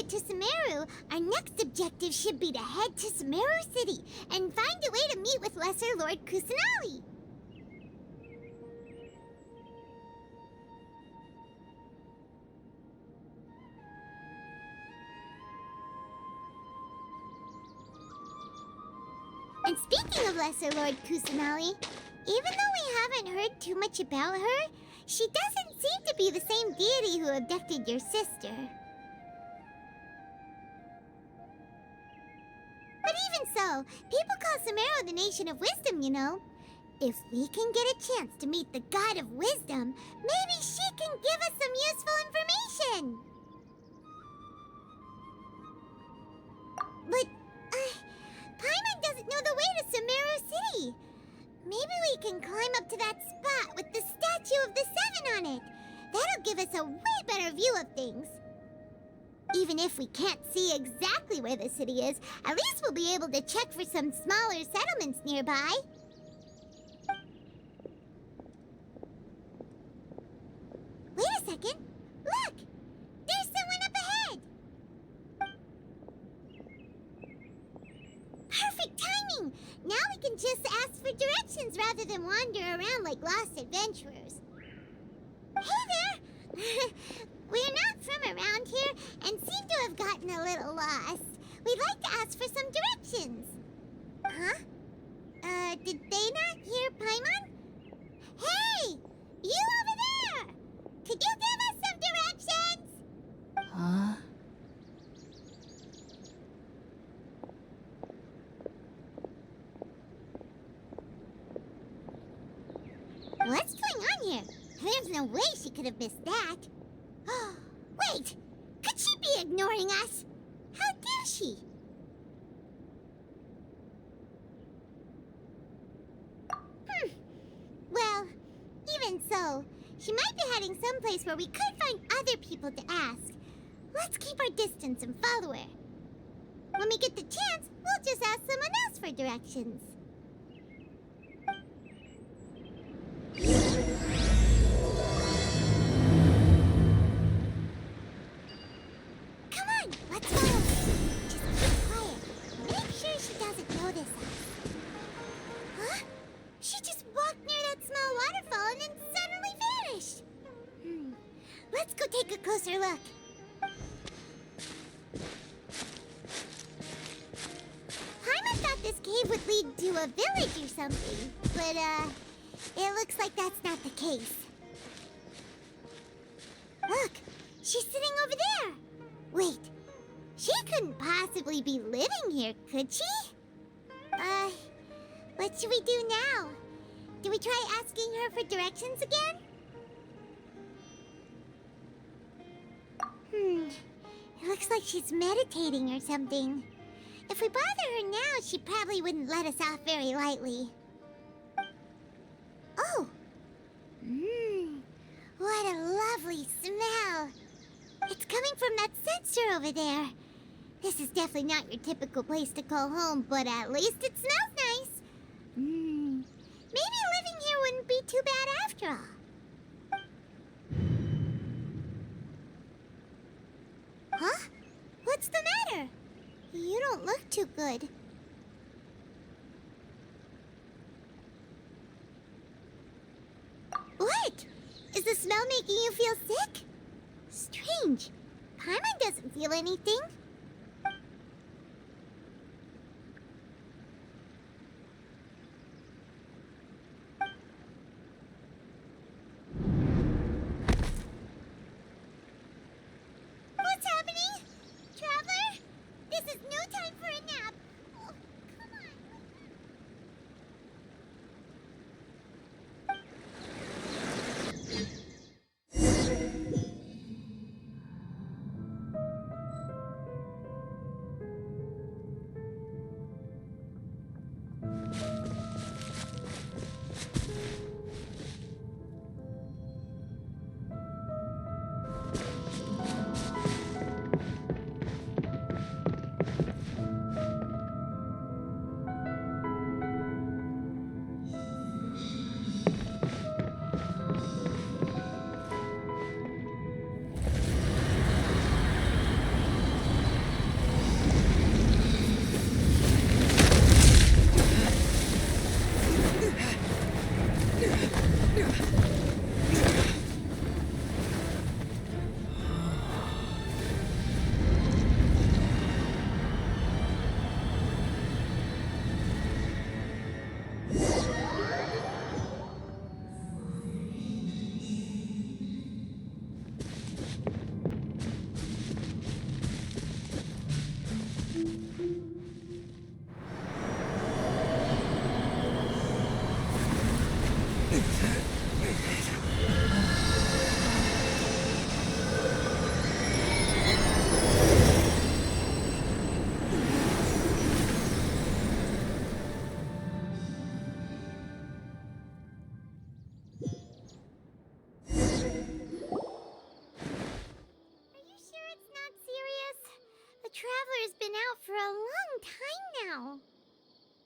it to Sumeru, our next objective should be to head to Sumeru City and find a way to meet with Lesser Lord Kusanali. And speaking of Lesser Lord Kusanali, even though we haven't heard too much about her, she doesn't seem to be the same deity who abducted your sister. But even so, people call Sumeru the Nation of Wisdom, you know. If we can get a chance to meet the God of Wisdom, maybe she can give us some useful information. But, Paimon doesn't know the way to Sumeru City. Maybe we can climb up to that spot with the statue of the Seven on it. That'll give us a way better view of things. Even if we can't see exactly where the city is, at least we'll be able to check for some smaller settlements nearby. Wait a second. Look! There's someone up ahead! Perfect timing! Now we can just ask for directions rather than wander around like lost adventurers. Hey there! We're not from around here and seem to have gotten a little lost. We'd like to ask for some directions. Huh? Did they not hear Paimon? Hey! You over there! Could you give us some directions? Huh? What's going on here? There's no way she could have missed that. Wait! Could she be ignoring us? How dare she? Well, even so, she might be heading someplace where we could find other people to ask. Let's keep our distance and follow her. When we get the chance, we'll just ask someone else for directions. Come on, let's follow her. Just keep quiet. Make sure she doesn't notice us. Huh? She just walked near that small waterfall and then suddenly vanished. Let's go take a closer look. Paimon thought this cave would lead to a village or something, but it looks like that's not the case. Look, she's sitting over there. Wait, she couldn't possibly be living here, could she? What should we do now? Do we try asking her for directions again? It looks like she's meditating or something. If we bother her now, she probably wouldn't let us off very lightly. Oh! What a lovely smell! It's coming from that sensor over there. This is definitely not your typical place to call home, but at least it smells nice. Maybe living here wouldn't be too bad after all. Huh? What's the matter? You don't look too good. What? Is the smell making you feel sick? Strange. Paimon doesn't feel anything. What's happening? Traveler? This is no time for a nap. Oh, come on. Traveler's been out for a long time now.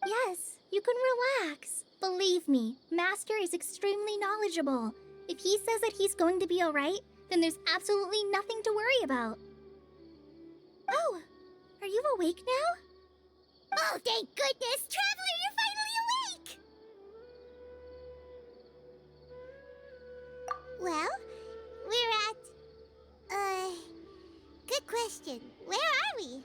Yes, you can relax. Believe me, Master is extremely knowledgeable. If he says that he's going to be alright, then there's absolutely nothing to worry about. Oh, are you awake now? Oh, thank goodness! Traveler, you're finally awake! Well, we're at... Good question. Where are we?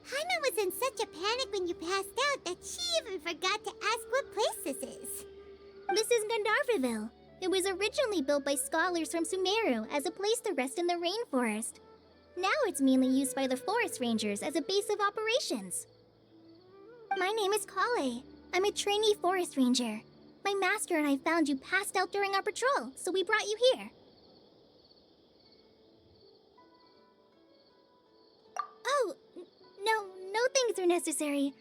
Haina was in such a panic when you passed out that she even forgot to ask what place this is. This is Gandharvaville. It was originally built by scholars from Sumeru as a place to rest in the rainforest. Now it's mainly used by the forest rangers as a base of operations. My name is Kale. I'm a trainee forest ranger. My master and I found you passed out during our patrol, so we brought you here. Oh, no things are necessary.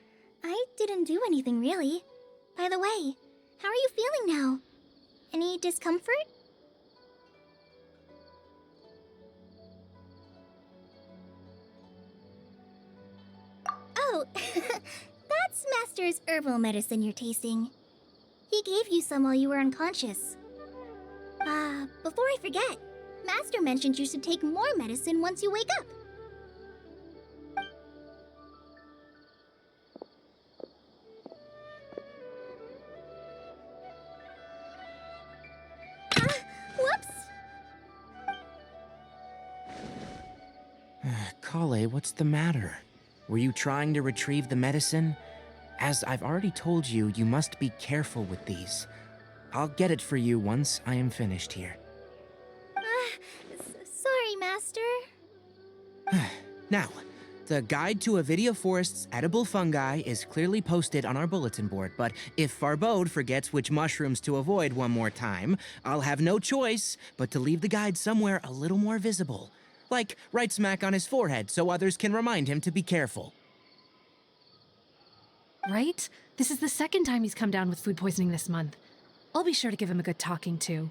I didn't do anything, really. By the way, how are you feeling now? Any discomfort? Oh, that's Master's herbal medicine you're tasting. He gave you some while you were unconscious. Before I forget, Master mentioned you should take more medicine once you wake up. Whoops! Kale, what's the matter? Were you trying to retrieve the medicine? As I've already told you, you must be careful with these. I'll get it for you once I am finished here. Sorry, Master. Now, the guide to Avidia Forest's edible fungi is clearly posted on our bulletin board, but if Farbode forgets which mushrooms to avoid one more time, I'll have no choice but to leave the guide somewhere a little more visible. Like right smack on his forehead so others can remind him to be careful. Right? This is the second time he's come down with food poisoning this month. I'll be sure to give him a good talking to.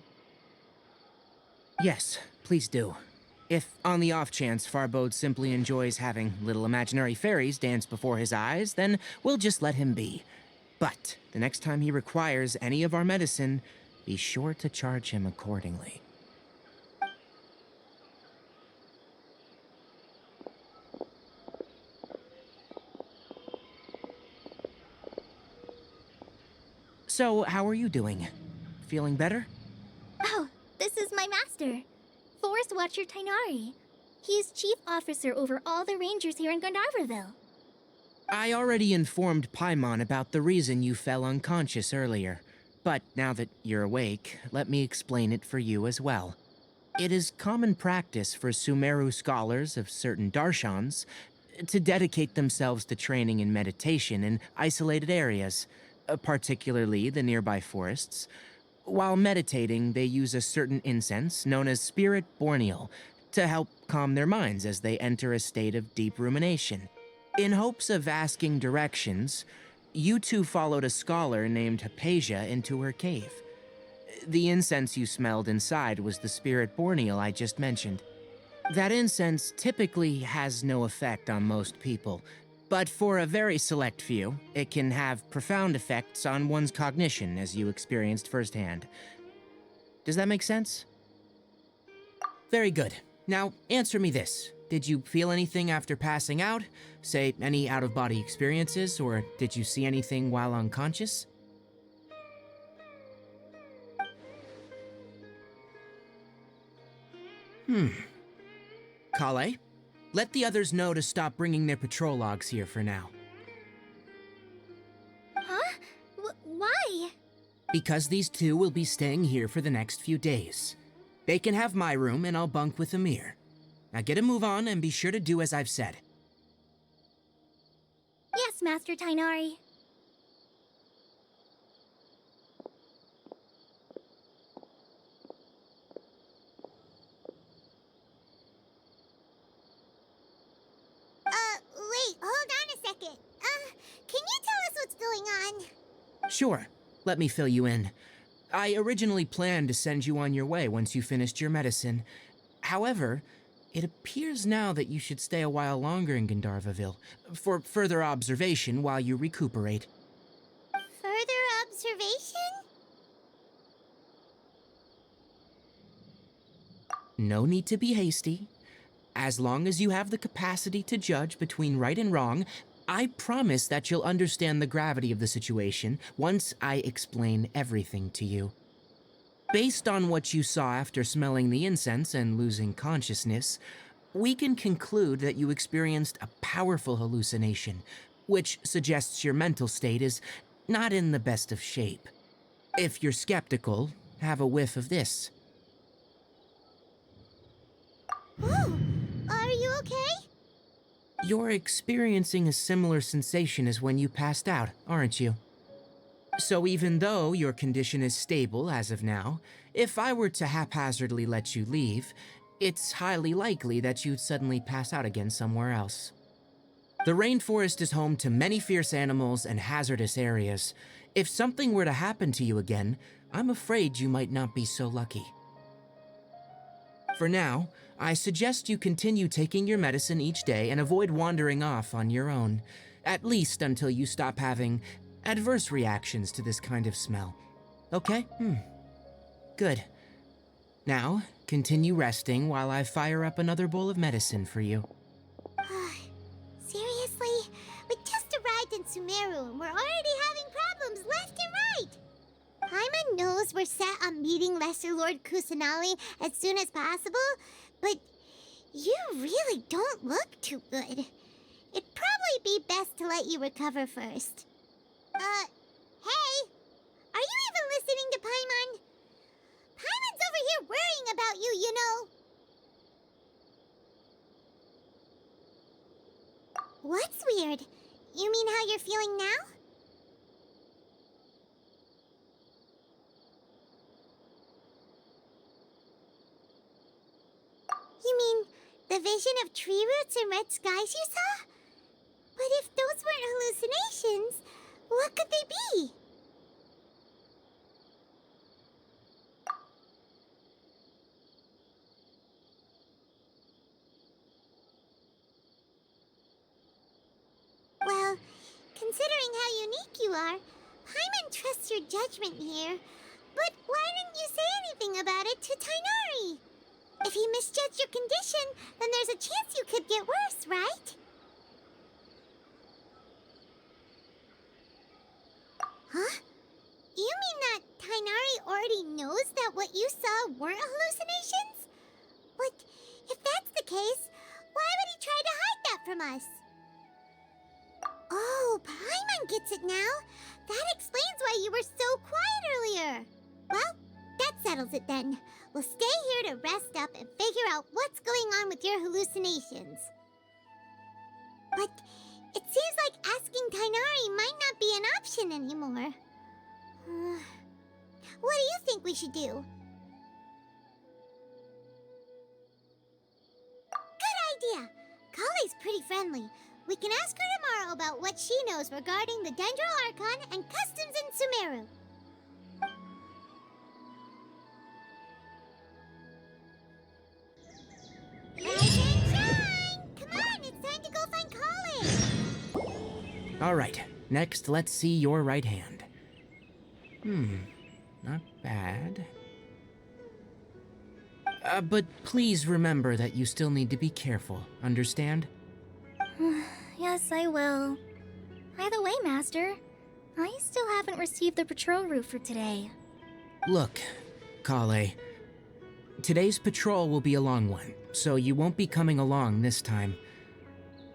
Yes, please do. If, on the off chance, Farbode simply enjoys having little imaginary fairies dance before his eyes, then we'll just let him be. But the next time he requires any of our medicine, be sure to charge him accordingly. So, how are you doing? Feeling better? Oh, this is my master, Forest Watcher Tainari. He is chief officer over all the rangers here in Gandharvaville. I already informed Paimon about the reason you fell unconscious earlier. But now that you're awake, let me explain it for you as well. It is common practice for Sumeru scholars of certain darshans to dedicate themselves to training in meditation in isolated areas, particularly the nearby forests. While meditating, they use a certain incense known as spirit borneal to help calm their minds as they enter a state of deep rumination. In hopes of asking directions, you two followed a scholar named Hypatia into her cave. The incense you smelled inside was the spirit borneal I just mentioned. That incense typically has no effect on most people, but for a very select few, it can have profound effects on one's cognition, as you experienced firsthand. Does that make sense? Very good. Now, answer me this. Did you feel anything after passing out? Say, any out-of-body experiences, or did you see anything while unconscious? Kale, let the others know to stop bringing their patrol logs here for now. Huh? Why? Because these two will be staying here for the next few days. They can have my room and I'll bunk with Amir. Now get a move on and be sure to do as I've said. Yes, Master Tainari. Wait, hold on a second. Can you tell us what's going on? Sure, let me fill you in. I originally planned to send you on your way once you finished your medicine. However, it appears now that you should stay a while longer in Gandharvaville for further observation while you recuperate. Further observation? No need to be hasty. As long as you have the capacity to judge between right and wrong, I promise that you'll understand the gravity of the situation once I explain everything to you. Based on what you saw after smelling the incense and losing consciousness, we can conclude that you experienced a powerful hallucination, which suggests your mental state is not in the best of shape. If you're skeptical, have a whiff of this. Ooh, are you okay? You're experiencing a similar sensation as when you passed out, aren't you? So even though your condition is stable as of now, if I were to haphazardly let you leave, it's highly likely that you'd suddenly pass out again somewhere else. The rainforest is home to many fierce animals and hazardous areas. If something were to happen to you again, I'm afraid you might not be so lucky. For now, I suggest you continue taking your medicine each day and avoid wandering off on your own, at least until you stop having adverse reactions to this kind of smell. Okay? Good. Now, continue resting while I fire up another bowl of medicine for you. Seriously? We just arrived in Sumeru and we're already having problems left and right. Paimon knows we're set on meeting Lesser Lord Kusanali as soon as possible, but you really don't look too good. It'd probably be best to let you recover first. Hey! Are you even listening to Paimon? Paimon's over here worrying about you, you know. What's weird? You mean how you're feeling now? You mean the vision of tree roots and red skies you saw? But if those weren't hallucinations, what could they be? Well, considering how unique you are, Paimon trusts your judgment here. But why didn't you say anything about it to Tainari? If he misjudged your condition, then there's a chance you could get worse, right? Huh? You mean that Tainari already knows that what you saw weren't hallucinations? But if that's the case, why would he try to hide that from us? Oh, Paimon gets it now. That explains why you were so quiet earlier. Well, that settles it then. We'll stay here to rest up and figure out what's going on with your hallucinations. But it seems like asking Tainari might not be an option anymore. What do you think we should do? Good idea. Kale's pretty friendly. We can ask her tomorrow about what she knows regarding the Dendro Archon and customs in Sumeru. Rise and shine! Come on, it's time to go find Kale! All right, next let's see your right hand. Not bad. But please remember that you still need to be careful, understand? Yes, I will. By the way, Master, I still haven't received the patrol route for today. Look, Kale, Today's patrol will be a long one, so you won't be coming along this time.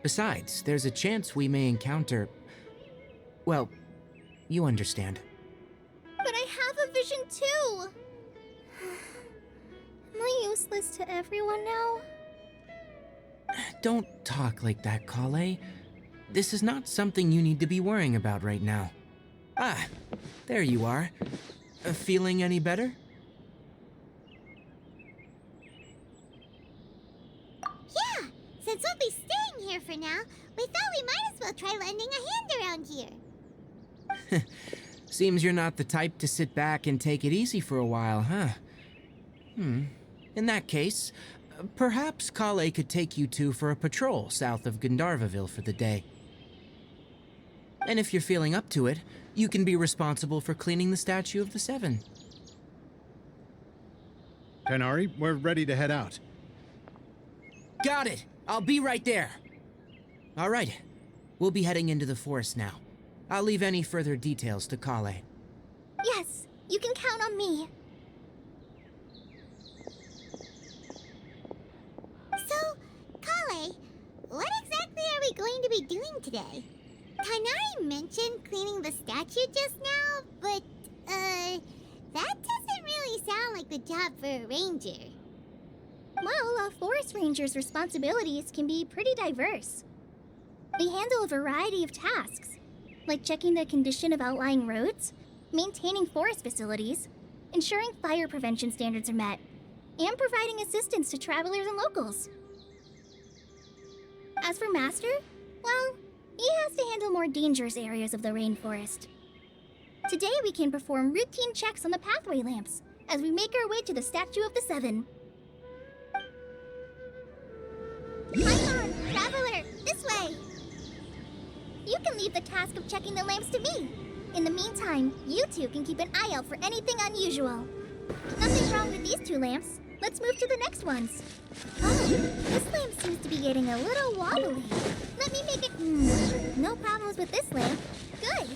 Besides, there's a chance we may encounter... well, you understand. But I have a vision too! Am I useless to everyone now? Don't talk like that, Kale. This is not something you need to be worrying about right now. Ah, there you are. Feeling any better? Yeah, since we'll be staying here for now, we thought we might as well try lending a hand around here. Seems you're not the type to sit back and take it easy for a while, huh? In that case, perhaps Kale could take you two for a patrol south of Gandharvaville for the day. And if you're feeling up to it, you can be responsible for cleaning the Statue of the Seven. Tighnari, we're ready to head out. Got it! I'll be right there! All right, we'll be heading into the forest now. I'll leave any further details to Kale. Yes, you can count on me. So, Kale, what exactly are we going to be doing today? Kainari mentioned cleaning the statue just now, but, that doesn't really sound like the job for a ranger. Well, a forest ranger's responsibilities can be pretty diverse. They handle a variety of tasks, like checking the condition of outlying roads, maintaining forest facilities, ensuring fire prevention standards are met, and providing assistance to travelers and locals. As for Master, well, he has to handle more dangerous areas of the rainforest. Today we can perform routine checks on the pathway lamps as we make our way to the Statue of the Seven. Paimon, traveler, this way! You can leave the task of checking the lamps to me. In the meantime, you two can keep an eye out for anything unusual. Nothing wrong with these two lamps. Let's move to the next ones. Oh, this lamp seems to be getting a little wobbly. Let me make it... no problems with this lamp. Good.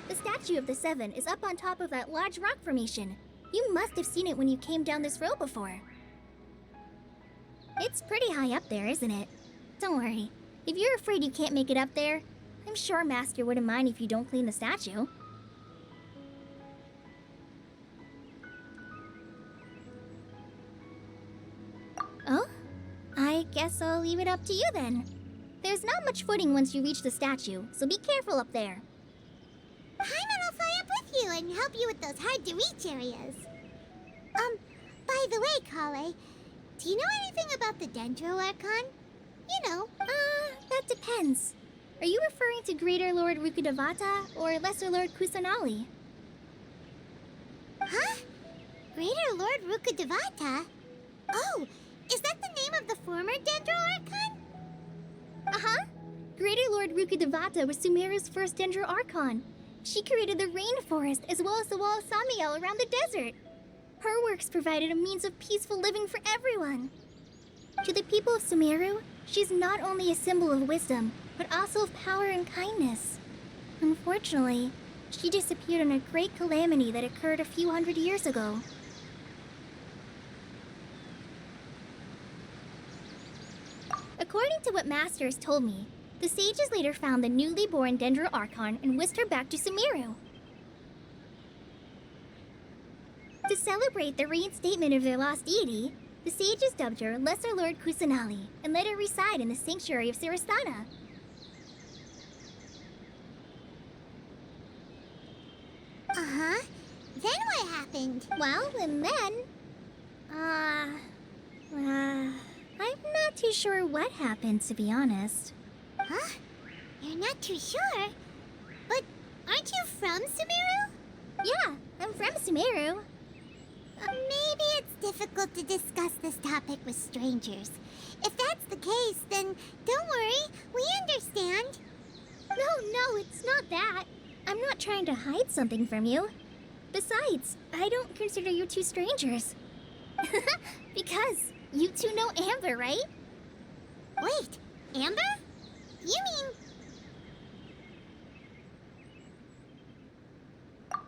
The Statue of the Seven is up on top of that large rock formation. You must have seen it when you came down this road before. It's pretty high up there, isn't it? Don't worry. If you're afraid you can't make it up there, I'm sure Master wouldn't mind if you don't clean the statue. Oh? I guess I'll leave it up to you then. There's not much footing once you reach the statue, so be careful up there. Paimon will fly up with you and help you with those hard-to-reach areas. By the way, Kale, do you know anything about the Dendro Archon? You know, That depends. Are you referring to Greater Lord Rukkhadevata or Lesser Lord Kusanali? huh? Greater Lord Rukkhadevata? Oh, is that the name of the former Dendro Archon? Uh-huh. Greater Lord Rukkhadevata was Sumeru's first Dendro Archon. She created the rainforest as well as the wall of Samiel around the desert. Her works provided a means of peaceful living for everyone. To the people of Sumeru, she's not only a symbol of wisdom, but also of power and kindness. Unfortunately, she disappeared in a great calamity that occurred a few hundred years ago. According to what Master has told me, the sages later found the newly born Dendro Archon and whisked her back to Sumeru. To celebrate the reinstatement of their lost deity, the sages dubbed her Lesser Lord Kusanali and let her reside in the sanctuary of Sarasthana. Uh-huh. Then what happened? Well, and then... I'm not too sure what happened, to be honest. Huh? You're not too sure? But aren't you from Sumeru? Yeah, I'm from Sumeru. Maybe it's difficult to discuss this topic with strangers. If that's the case, then don't worry. We understand. No, it's not that. I'm not trying to hide something from you. Besides, I don't consider you two strangers. Because you two know Amber, right? Wait, Amber? You mean...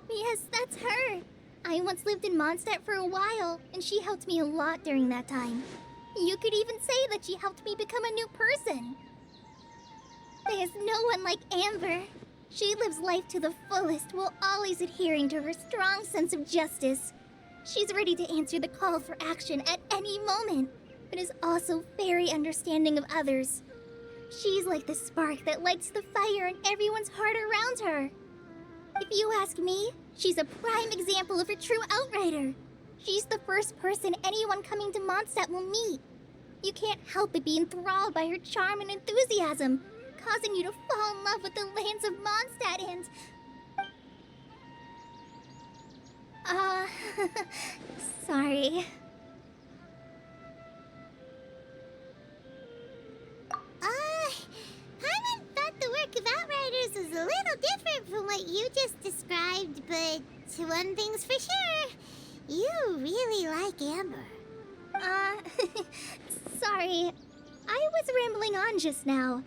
Yes, that's her. I once lived in Mondstadt for a while, and she helped me a lot during that time. You could even say that she helped me become a new person. There's no one like Amber. She lives life to the fullest while always adhering to her strong sense of justice. She's ready to answer the call for action at any moment, but is also very understanding of others. She's like the spark that lights the fire in everyone's heart around her. If you ask me, she's a prime example of a true outrider. She's the first person anyone coming to Mondstadt will meet. You can't help but be enthralled by her charm and enthusiasm, causing you to fall in love with the lands of Mondstadt and... sorry. Paimon thought the work of Outriders was a little different from what you just described, but one thing's for sure, you really like Amber. Sorry. I was rambling on just now.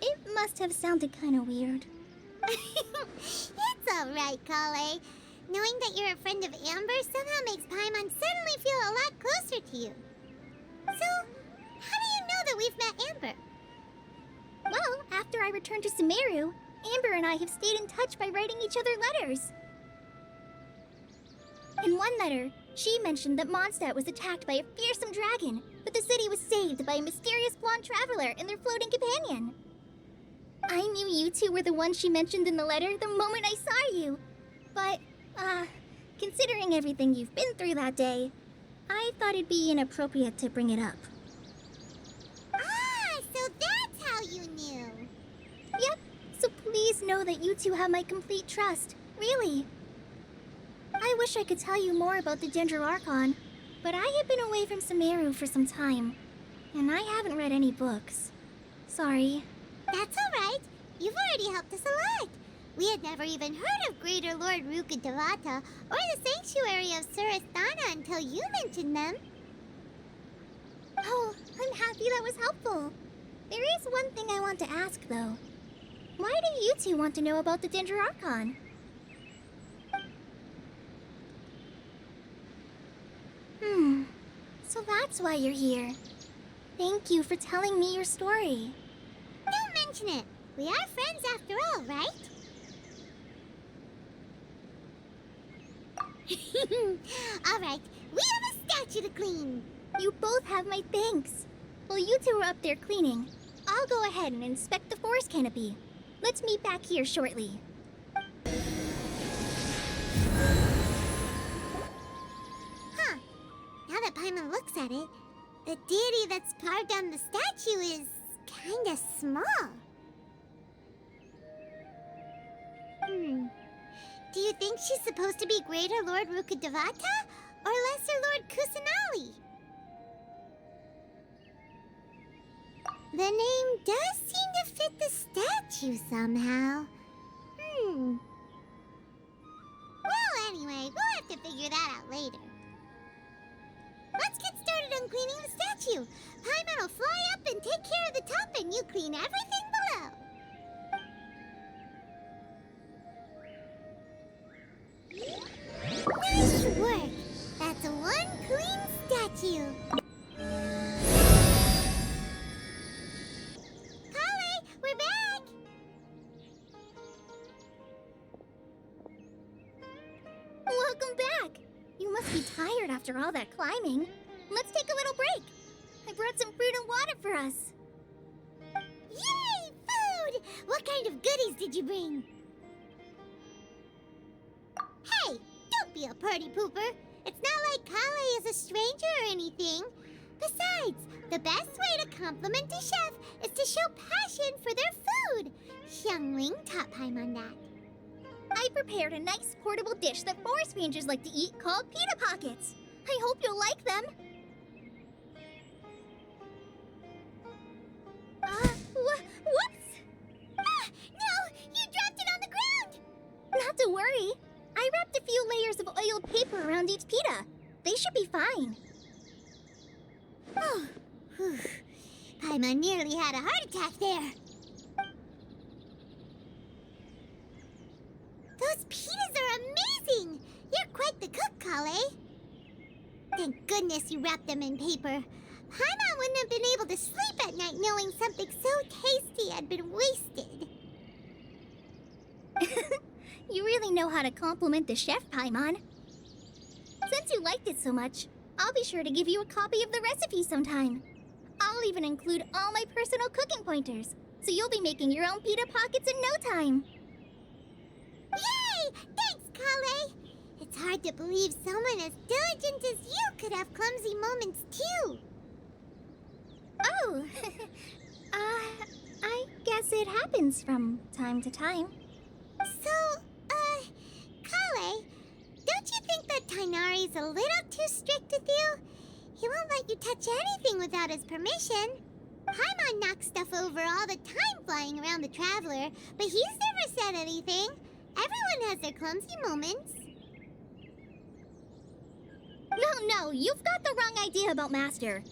It must have sounded kind of weird. It's alright, Kale. Knowing that you're a friend of Amber somehow makes Paimon suddenly feel a lot closer to you. So, how do you know that we've met Amber? Well, after I returned to Sumeru, Amber and I have stayed in touch by writing each other letters. In one letter, she mentioned that Mondstadt was attacked by a fearsome dragon, but the city was saved by a mysterious blonde traveler and their floating companion. I knew you two were the ones she mentioned in the letter the moment I saw you. But, considering everything you've been through that day, I thought it'd be inappropriate to bring it up. Ah, so that's how you knew. Yep, so please know that you two have my complete trust, really. I wish I could tell you more about the Ginger Archon, but I have been away from Sumeru for some time, and I haven't read any books. Sorry. That's alright. You've already helped us a lot. We had never even heard of Greater Lord Rukkhadevata or the Sanctuary of Surasthana until you mentioned them. Oh, I'm happy that was helpful. There is one thing I want to ask, though. Why do you two want to know about the Ginger Archon? So that's why you're here. Thank you for telling me your story. Don't mention it. We are friends after all, right? Alright, we have a statue to clean. You both have my thanks. While you two are up there cleaning, I'll go ahead and inspect the forest canopy. Let's meet back here shortly. Huh. Now that Paimon looks at it, the deity that's carved on the statue is kinda small. Do you think she's supposed to be Greater Lord Rukkhadevata or Lesser Lord Kusanali? The name does seem to fit the statue somehow. Well, anyway, we'll have to figure that out later. Let's get started on cleaning the statue. Paimon will fly up and take care of the top, and you clean everything below. Nice work! That's one clean statue. Kale, we're back! Welcome back! You must be tired after all that climbing. Let's take a little break. I brought some fruit and water for us. Yay! Food! What kind of goodies did you bring? Hey! Don't be a party pooper! It's not like Kale is a stranger or anything. Besides, the best way to compliment a chef is to show passion for their food. Xiangling taught Paimon that. I prepared a nice portable dish that forest rangers like to eat called pita pockets. I hope you'll like them. Whoops! Ah! No! You dropped it on the ground! Not to worry. I wrapped a few layers of oiled paper around each pita. They should be fine. Oh, whew. Paimon nearly had a heart attack there. Those pitas are amazing! You're quite the cook, Kale. Thank goodness you wrapped them in paper. Paimon wouldn't have been able to sleep at night knowing something so tasty had been wasted. You really know how to compliment the chef, Paimon. Since you liked it so much, I'll be sure to give you a copy of the recipe sometime. I'll even include all my personal cooking pointers, so you'll be making your own pita pockets in no time. Yay! Thanks, Kale. It's hard to believe someone as diligent as you could have clumsy moments too. Oh, I guess it happens from time to time. So, Kale, don't you think that Tainari's a little too strict with you? He won't let you touch anything without his permission. Paimon knocks stuff over all the time flying around the Traveler, but he's never said anything. Everyone has their clumsy moments. No, you've got the wrong idea about Master.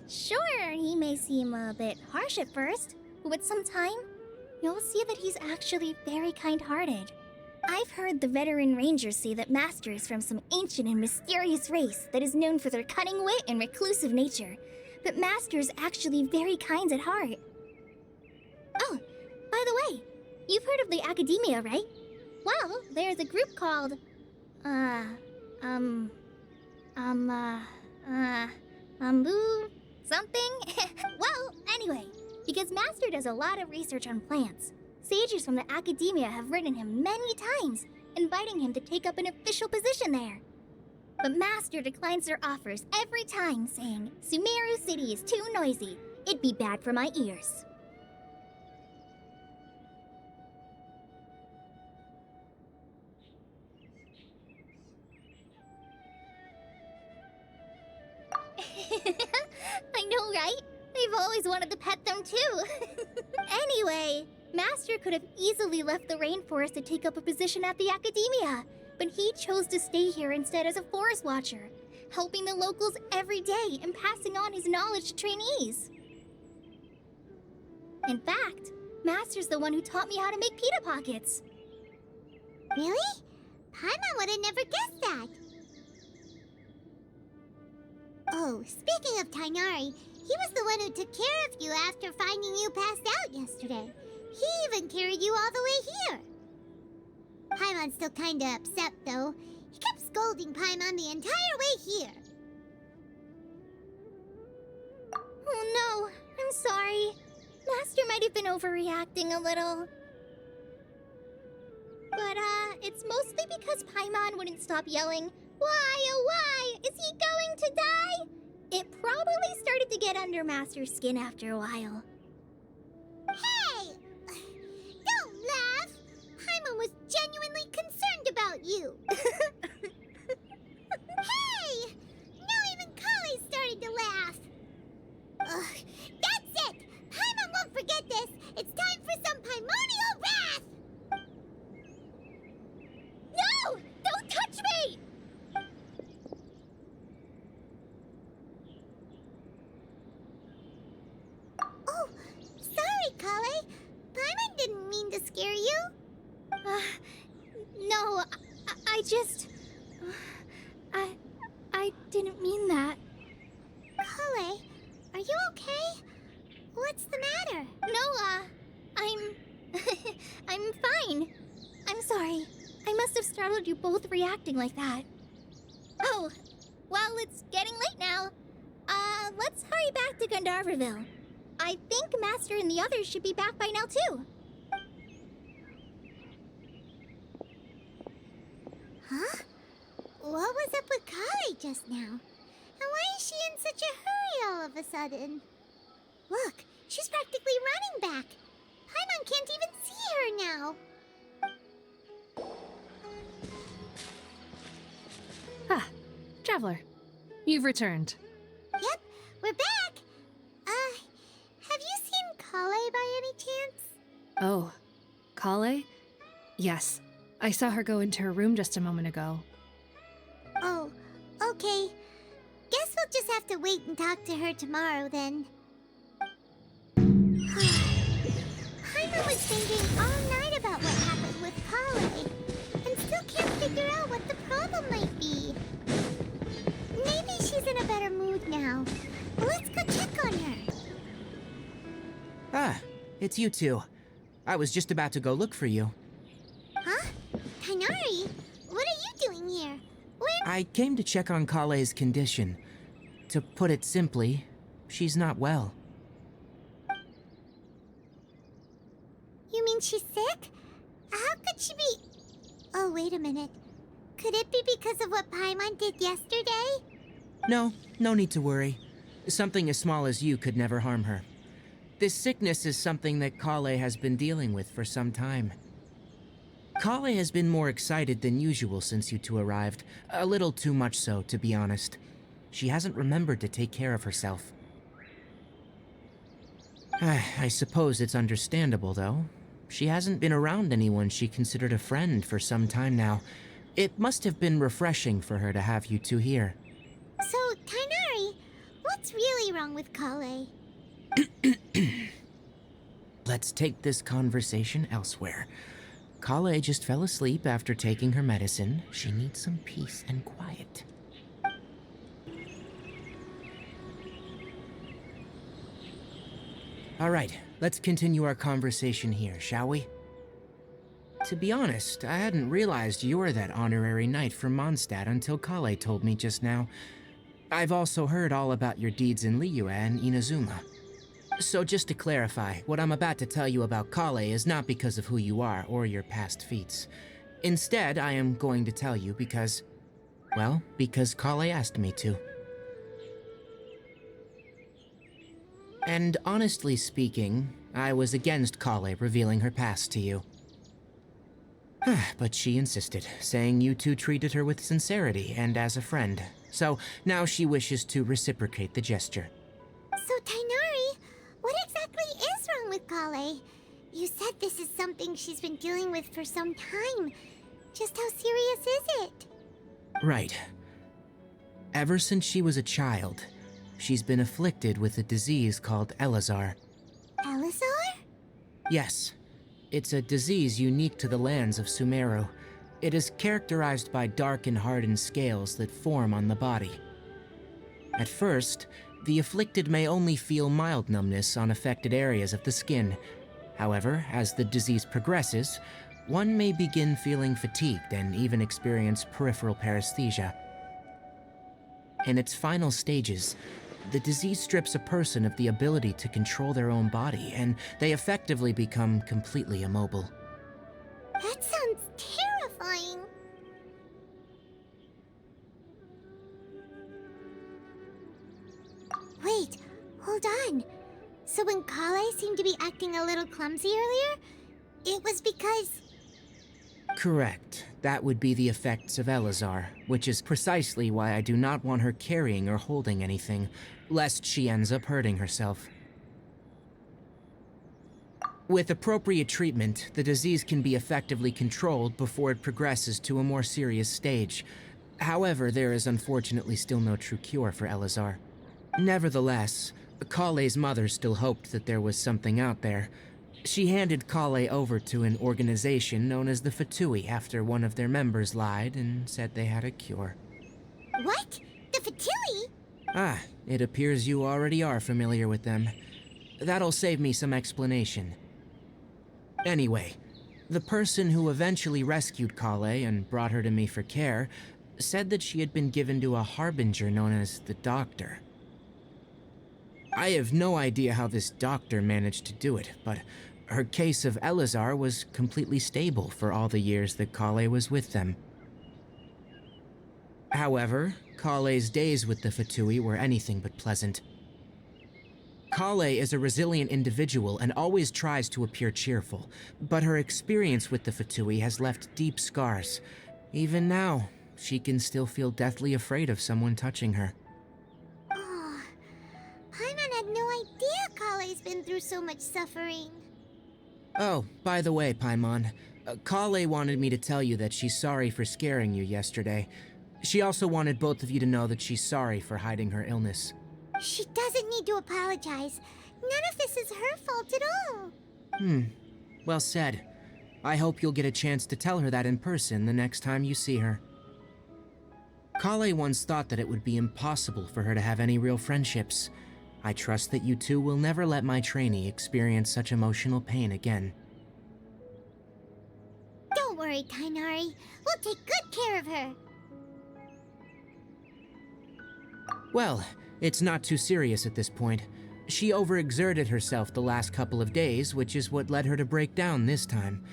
Sure, he may seem a bit harsh at first, but with some time, you'll see that he's actually very kind-hearted. I've heard the veteran rangers say that Master is from some ancient and mysterious race that is known for their cunning wit and reclusive nature, but Master is actually very kind at heart. Oh, by the way, you've heard of the Academia, right? Well, there's a group called, something? Well, anyway, because Master does a lot of research on plants, sages from the Academia have written him many times, inviting him to take up an official position there. But Master declines their offers every time, saying, Sumeru City is too noisy. It'd be bad for my ears. I know, right? I've always wanted to pet them too. Anyway, Master could have easily left the rainforest to take up a position at the Academia, but he chose to stay here instead as a forest watcher, helping the locals every day and passing on his knowledge to trainees. In fact, Master's the one who taught me how to make pita pockets. Really? Paimon would have never guessed that. Oh, speaking of Tainari, he was the one who took care of you after finding you passed out yesterday. He even carried you all the way here. Paimon's still kinda upset, though. He kept scolding Paimon the entire way here. Oh no, I'm sorry. Master might have been overreacting a little. But, it's mostly because Paimon wouldn't stop yelling, "Why, oh why? Is he going to die?" It probably started to get under Master's skin after a while. Hey! Don't laugh! Paimon was genuinely concerned about you. Hey! Now even Kale started to laugh. Ugh, that's it! Paimon won't forget this! It's time for some Paimonial wrath! No! Don't touch me! Oh, sorry, Kale. Paimon didn't mean to scare you. No, I just... I didn't mean that. Kale, are you okay? What's the matter? No, I'm fine. I'm sorry. I must have startled you both reacting like that. Oh, well, it's getting late now. Let's hurry back to Gandharville. I think Master and the others should be back by now, too. Huh? What was up with Kale just now? And why is she in such a hurry all of a sudden? Look, she's practically running back. Paimon can't even see her now. Ah, Traveler, you've returned. Yep, we're back. Have you seen Kale by any chance? Oh, Kale? Yes, I saw her go into her room just a moment ago. Oh, okay. Guess we'll just have to wait and talk to her tomorrow then. Paimon was thinking all night about what happened with Kale, and still can't figure out what the problem might be. Maybe she's in a better mood now. Let's go check on her. Ah, it's you two. I was just about to go look for you. Huh? Tighnari? What are you doing here? I came to check on Kale's condition. To put it simply, she's not well. You mean she's sick? How could she be... Oh, wait a minute. Could it be because of what Paimon did yesterday? No need to worry. Something as small as you could never harm her. This sickness is something that Kale has been dealing with for some time. Kale has been more excited than usual since you two arrived. A little too much so, to be honest. She hasn't remembered to take care of herself. I suppose it's understandable, though. She hasn't been around anyone she considered a friend for some time now. It must have been refreshing for her to have you two here. So, Tighnari, what's really wrong with Kale? Let's take this conversation elsewhere. Kale just fell asleep after taking her medicine. She needs some peace and quiet. All right, let's continue our conversation here, shall we? To be honest, I hadn't realized you were that honorary knight from Mondstadt until Kale told me just now. I've also heard all about your deeds in Liyue and Inazuma. So just to clarify, what I'm about to tell you about Kale is not because of who you are or your past feats. Instead, I am going to tell you because Kale asked me to. And honestly speaking, I was against Kale revealing her past to you. But she insisted, saying you two treated her with sincerity and as a friend. So now she wishes to reciprocate the gesture. So, Tighnari, what exactly is wrong with Kale? You said this is something she's been dealing with for some time. Just how serious is it? Right. Ever since she was a child, she's been afflicted with a disease called Elazar. Elazar? Yes. It's a disease unique to the lands of Sumeru. It is characterized by dark and hardened scales that form on the body. At first, the afflicted may only feel mild numbness on affected areas of the skin. However, as the disease progresses, one may begin feeling fatigued and even experience peripheral paresthesia. In its final stages, the disease strips a person of the ability to control their own body, and they effectively become completely immobile. That sounds terrifying. Wait, hold on. So when Kale seemed to be acting a little clumsy earlier, it was because... Correct. That would be the effects of Elazar, which is precisely why I do not want her carrying or holding anything, lest she ends up hurting herself. With appropriate treatment, the disease can be effectively controlled before it progresses to a more serious stage. However, there is unfortunately still no true cure for Elazar. Nevertheless, Kale's mother still hoped that there was something out there. She handed Kale over to an organization known as the Fatui after one of their members lied and said they had a cure. What? The Fatui? Ah, it appears you already are familiar with them. That'll save me some explanation. Anyway, the person who eventually rescued Kale and brought her to me for care said that she had been given to a harbinger known as the Doctor. I have no idea how this doctor managed to do it, but her case of Elazar was completely stable for all the years that Kale was with them. However, Kale's days with the Fatui were anything but pleasant. Kale is a resilient individual and always tries to appear cheerful, but her experience with the Fatui has left deep scars. Even now, she can still feel deathly afraid of someone touching her. Oh, Paimon had no idea Kale's been through so much suffering. Oh, by the way, Paimon, Kale wanted me to tell you that she's sorry for scaring you yesterday. She also wanted both of you to know that she's sorry for hiding her illness. She doesn't need to apologize. None of this is her fault at all. Well said. I hope you'll get a chance to tell her that in person the next time you see her. Kale once thought that it would be impossible for her to have any real friendships. I trust that you two will never let my trainee experience such emotional pain again. Don't worry, Tainari. We'll take good care of her. Well, it's not too serious at this point. She overexerted herself the last couple of days, which is what led her to break down this time.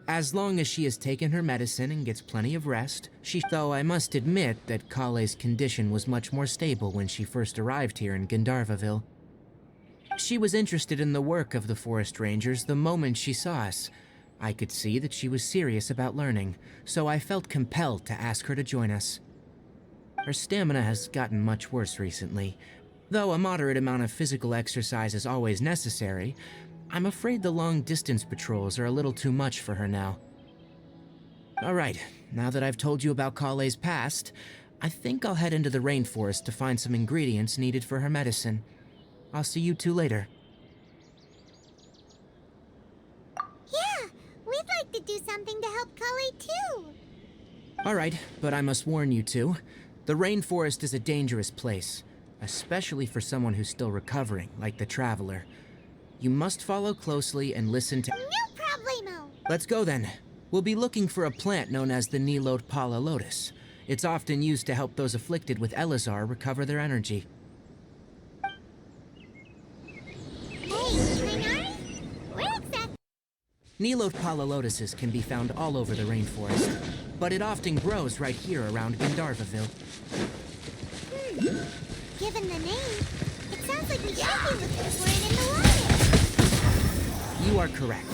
As long as she has taken her medicine and gets plenty of rest, though I must admit that Kale's condition was much more stable when she first arrived here in Gandharvaville. She was interested in the work of the forest rangers the moment she saw us. I could see that she was serious about learning, so I felt compelled to ask her to join us. Her stamina has gotten much worse recently. Though a moderate amount of physical exercise is always necessary, I'm afraid the long-distance patrols are a little too much for her now. Alright, now that I've told you about Kale's past, I think I'll head into the rainforest to find some ingredients needed for her medicine. I'll see you two later. Yeah, we'd like to do something to help Kale too. Alright, but I must warn you two. The rainforest is a dangerous place, especially for someone who's still recovering, like the Traveler. You must follow closely and listen to— No problemo. Let's go then. We'll be looking for a plant known as the Nilot Pala Lotus. It's often used to help those afflicted with Elazar recover their energy. Hey, Tainari? Where exactly? Nilot Pala Lotuses can be found all over the rainforest, but it often grows right here around Gandharvaville. Given the name, it sounds like we should be looking for it in the water. You are correct.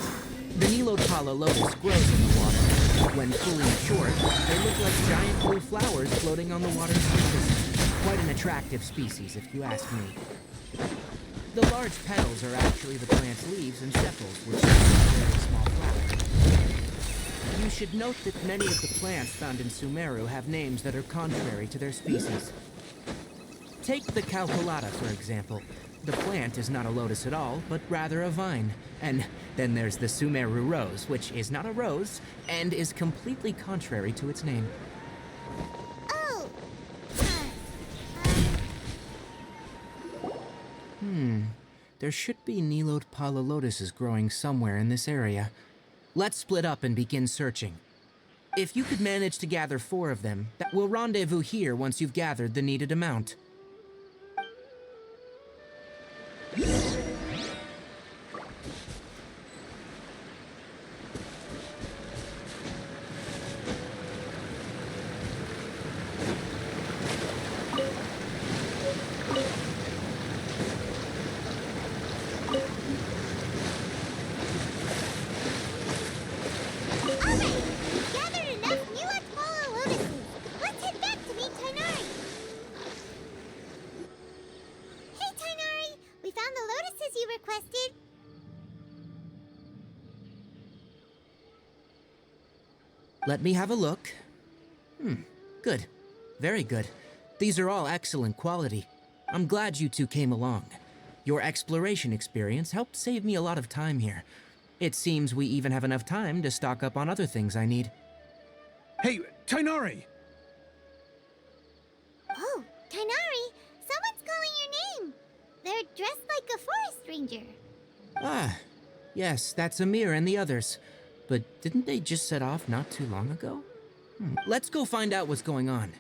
The Nilot Pala Lotus grows in the water. When fully matured, they look like giant blue flowers floating on the water's surface. Quite an attractive species, if you ask me. The large petals are actually the plant's leaves and sepals, which are very small flowers. You should note that many of the plants found in Sumeru have names that are contrary to their species. Take the calculata, for example. The plant is not a lotus at all, but rather a vine. And then there's the Sumeru rose, which is not a rose, and is completely contrary to its name. Oh. There should be Nilot Pala lotuses growing somewhere in this area. Let's split up and begin searching. If you could manage to gather 4 of them, we'll rendezvous here once you've gathered the needed amount. Let me have a look. Good. Very good. These are all excellent quality. I'm glad you two came along. Your exploration experience helped save me a lot of time here. It seems we even have enough time to stock up on other things I need. Hey, Tainari! Oh, Tainari, someone's calling your name. They're dressed like a forest ranger. Ah, yes, that's Amir and the others. But didn't they just set off not too long ago? Let's go find out what's going on.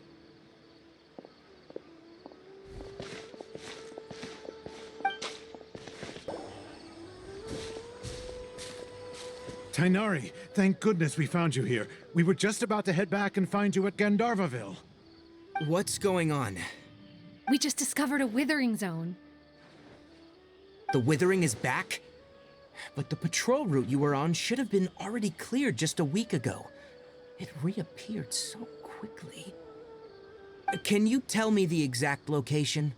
Tainari, thank goodness we found you here. We were just about to head back and find you at Gandharvaville. What's going on? We just discovered a withering zone. The withering is back? But the patrol route you were on should have been already cleared just a week ago. It reappeared so quickly. Can you tell me the exact location?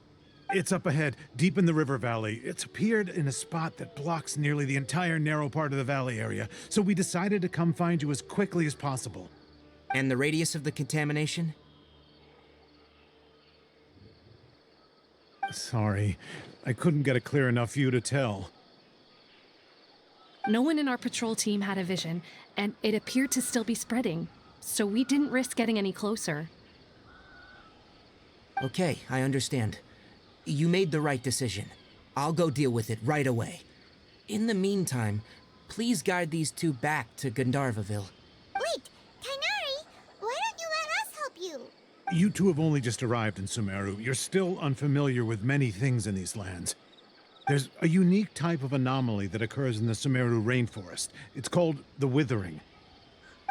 It's up ahead, deep in the river valley. It's appeared in a spot that blocks nearly the entire narrow part of the valley area, so we decided to come find you as quickly as possible. And the radius of the contamination? Sorry, I couldn't get a clear enough view to tell. No one in our patrol team had a vision, and it appeared to still be spreading, so we didn't risk getting any closer. Okay, I understand. You made the right decision. I'll go deal with it right away. In the meantime, please guide these two back to Gandharvaville. Wait, Kainari, why don't you let us help you? You two have only just arrived in Sumeru. You're still unfamiliar with many things in these lands. There's a unique type of anomaly that occurs in the Sumeru rainforest. It's called the withering.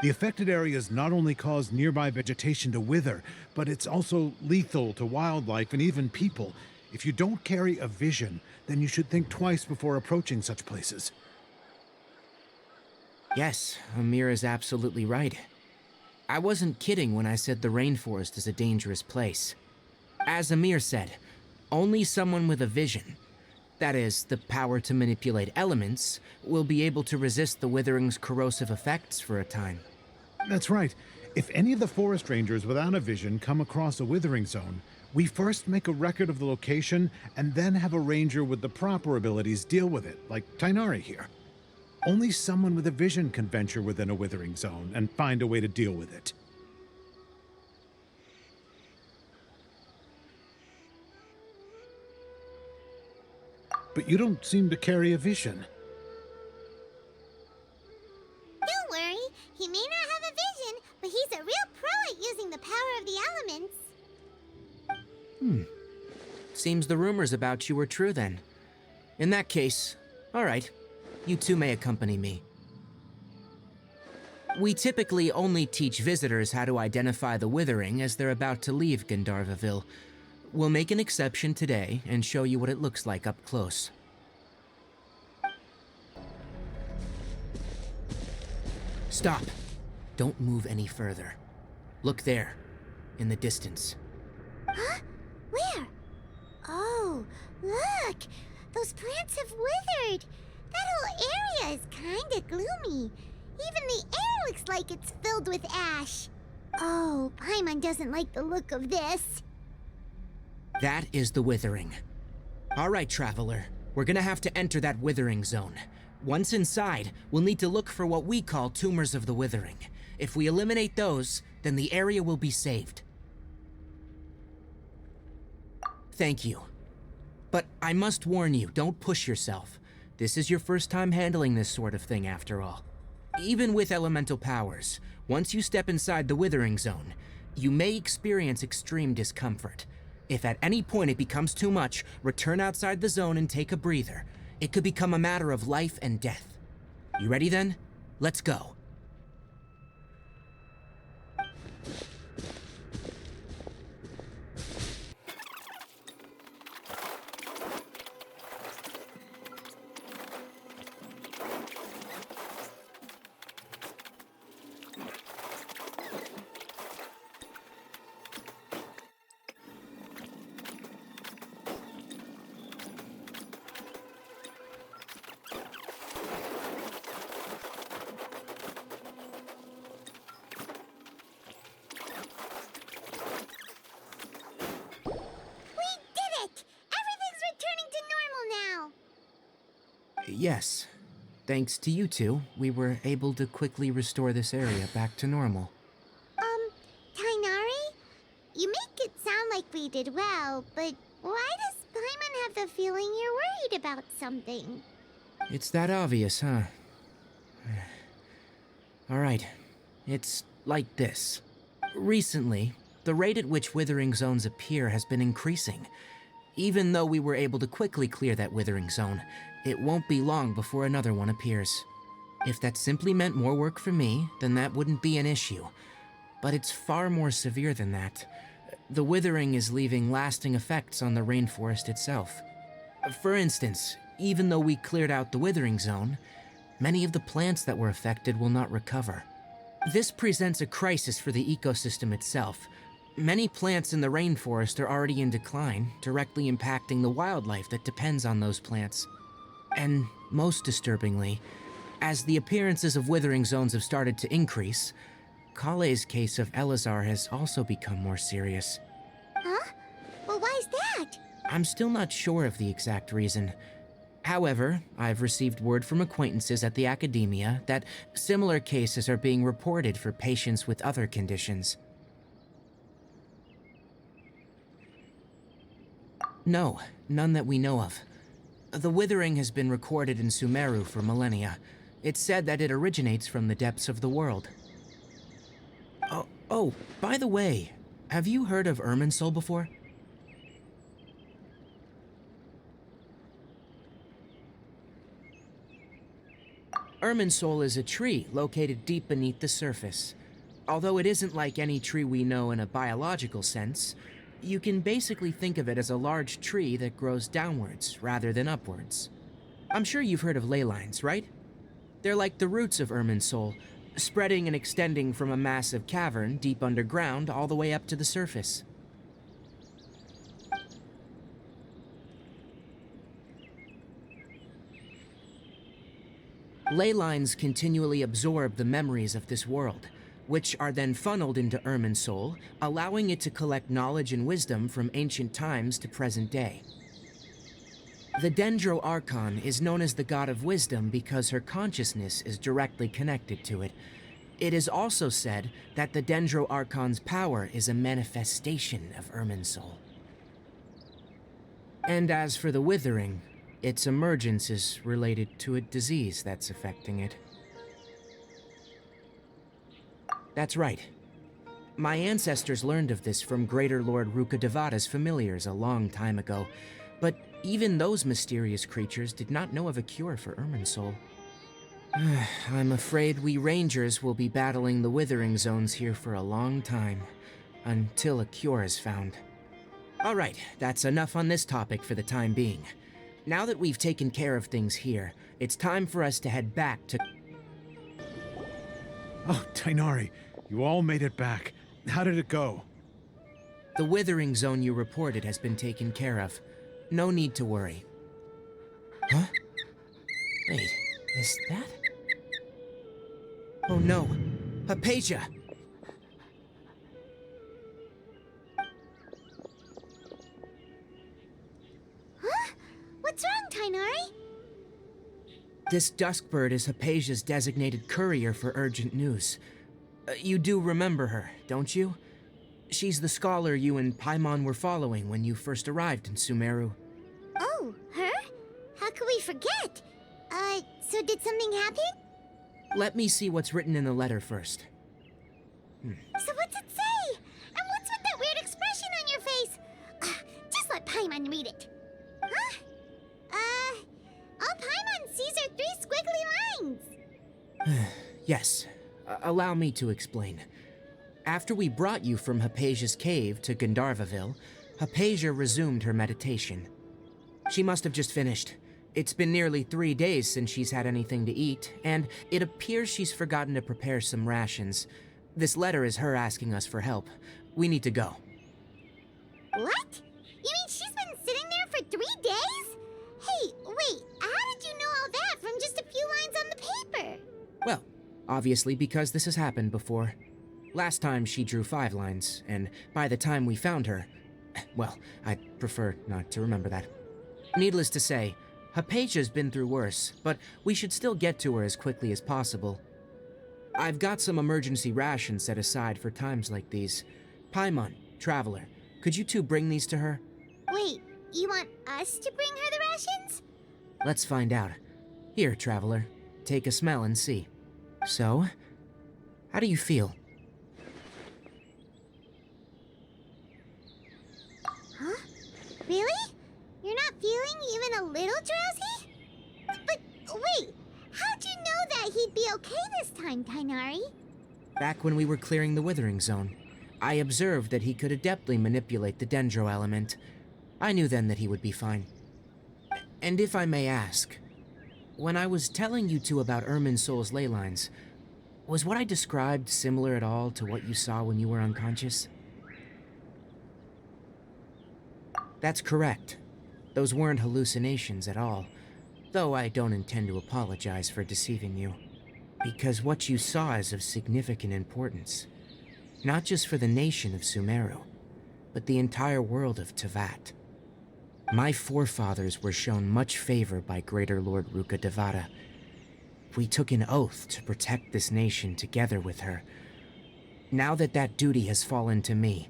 The affected areas not only cause nearby vegetation to wither, but it's also lethal to wildlife and even people. If you don't carry a vision, then you should think twice before approaching such places. Yes, Amir is absolutely right. I wasn't kidding when I said the rainforest is a dangerous place. As Amir said, only someone with a vision, that is, the power to manipulate elements, will be able to resist the withering's corrosive effects for a time. That's right. If any of the forest rangers without a vision come across a withering zone, we first make a record of the location and then have a ranger with the proper abilities deal with it, like Tainari here. Only someone with a vision can venture within a withering zone and find a way to deal with it. But you don't seem to carry a vision. Don't worry, he may not have a vision, but he's a real pro at using the power of the elements. Seems the rumors about you were true then. In that case, all right, you two may accompany me. We typically only teach visitors how to identify the withering as they're about to leave Gandharvaville. We'll make an exception today and show you what it looks like up close. Stop. Don't move any further. Look there, in the distance. Huh? Where? Oh, look! Those plants have withered! That whole area is kinda gloomy. Even the air looks like it's filled with ash. Oh, Paimon doesn't like the look of this. That is the withering. All right, traveler. We're gonna have to enter that withering zone. Once inside, we'll need to look for what we call tumors of the withering. If we eliminate those, then the area will be saved. Thank you. But I must warn you, don't push yourself. This is your first time handling this sort of thing, after all. Even with elemental powers, once you step inside the withering zone, you may experience extreme discomfort. If at any point it becomes too much, return outside the zone and take a breather. It could become a matter of life and death. You ready then? Let's go. Yes. Thanks to you two, we were able to quickly restore this area back to normal. Tainari? You make it sound like we did well, but why does Paimon have the feeling you're worried about something? It's that obvious, huh? All right. It's like this. Recently, the rate at which withering zones appear has been increasing. Even though we were able to quickly clear that withering zone, it won't be long before another one appears. If that simply meant more work for me, then that wouldn't be an issue. But it's far more severe than that. The withering is leaving lasting effects on the rainforest itself. For instance, even though we cleared out the withering zone, many of the plants that were affected will not recover. This presents a crisis for the ecosystem itself. Many plants in the rainforest are already in decline, directly impacting the wildlife that depends on those plants. And most disturbingly, as the appearances of withering zones have started to increase, Kale's case of Elazar has also become more serious. Huh? Well, why's that? I'm still not sure of the exact reason. However, I've received word from acquaintances at the academia that similar cases are being reported for patients with other conditions. No, none that we know of. The withering has been recorded in Sumeru for millennia. It's said that it originates from the depths of the world. Oh, by the way, have you heard of Irminsul before? Irminsul is a tree located deep beneath the surface. Although it isn't like any tree we know in a biological sense, you can basically think of it as a large tree that grows downwards rather than upwards. I'm sure you've heard of ley lines, right? They're like the roots of Irminsul, spreading and extending from a massive cavern deep underground all the way up to the surface. Ley lines continually absorb the memories of this world, which are then funneled into Irminsul, allowing it to collect knowledge and wisdom from ancient times to present day. The Dendro Archon is known as the god of wisdom because her consciousness is directly connected to it. It is also said that the Dendro Archon's power is a manifestation of Irminsul. And as for the withering, its emergence is related to a disease that's affecting it. That's right. My ancestors learned of this from Greater Lord Rukkhadevata's familiars a long time ago, but even those mysterious creatures did not know of a cure for Irminsul. I'm afraid we rangers will be battling the withering zones here for a long time, until a cure is found. All right, that's enough on this topic for the time being. Now that we've taken care of things here, it's time for us to head back to... Oh, Tainari, you all made it back. How did it go? The withering zone you reported has been taken care of. No need to worry. Huh? Wait, is that... Oh no, Hypatia! Huh? What's wrong, Tainari? This Duskbird is Hypatia's designated courier for urgent news. You do remember her, don't you? She's the scholar you and Paimon were following when you first arrived in Sumeru. Oh, her? How could we forget? So did something happen? Let me see what's written in the letter first. So what's it say? And what's with that weird expression on your face? Just let Paimon read it. Huh? All Paimon sees are 3 squiggly lines. Yes, allow me to explain. After we brought you from Hypatia's cave to Gandharvaville, Hypatia resumed her meditation. She must have just finished. It's been nearly 3 days since she's had anything to eat, and it appears she's forgotten to prepare some rations. This letter is her asking us for help. We need to go. What? You mean she's been sitting there for 3 days? Hey, wait, how did you know all that from just a few lines on the paper? Well, obviously because this has happened before. Last time she drew 5 lines, and by the time we found her... Well, I'd prefer not to remember that. Needless to say, Hypatia's been through worse, but we should still get to her as quickly as possible. I've got some emergency rations set aside for times like these. Paimon, Traveler, could you 2 bring these to her? Wait, you want us to bring her the rations? Let's find out. Here, Traveler, take a smell and see. So, how do you feel? Huh? Really? You're not feeling even a little drowsy? But wait, how'd you know that he'd be okay this time, Tainari? Back when we were clearing the Withering Zone, I observed that he could adeptly manipulate the Dendro element. I knew then that he would be fine. And if I may ask, when I was telling you 2 about Irminsul's ley lines, was what I described similar at all to what you saw when you were unconscious? That's correct. Those weren't hallucinations at all, though I don't intend to apologize for deceiving you. Because what you saw is of significant importance. Not just for the nation of Sumeru, but the entire world of Teyvat. My forefathers were shown much favor by Greater Lord Rukkhadevata. We took an oath to protect this nation together with her. Now that that duty has fallen to me,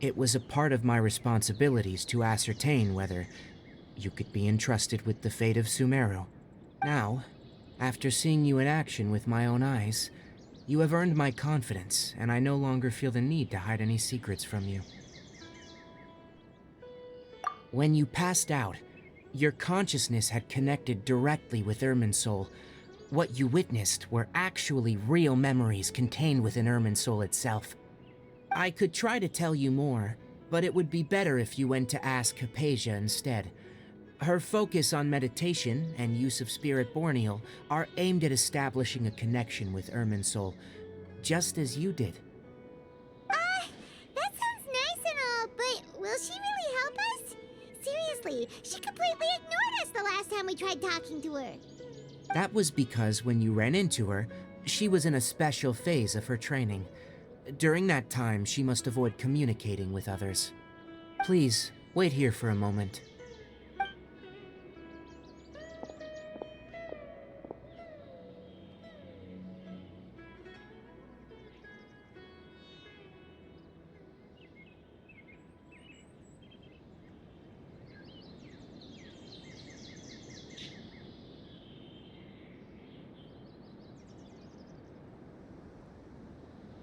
it was a part of my responsibilities to ascertain whether you could be entrusted with the fate of Sumeru. Now, after seeing you in action with my own eyes, you have earned my confidence, and I no longer feel the need to hide any secrets from you. When you passed out, your consciousness had connected directly with Irminsul. What you witnessed were actually real memories contained within Irminsul itself. I could try to tell you more, but it would be better if you went to ask Hypatia instead. Her focus on meditation and use of Spirit Borneal are aimed at establishing a connection with Irminsul, just as you did. That sounds nice and all, but will she really help us? Seriously, she completely ignored us the last time we tried talking to her. That was because when you ran into her, she was in a special phase of her training. During that time, she must avoid communicating with others. Please, wait here for a moment.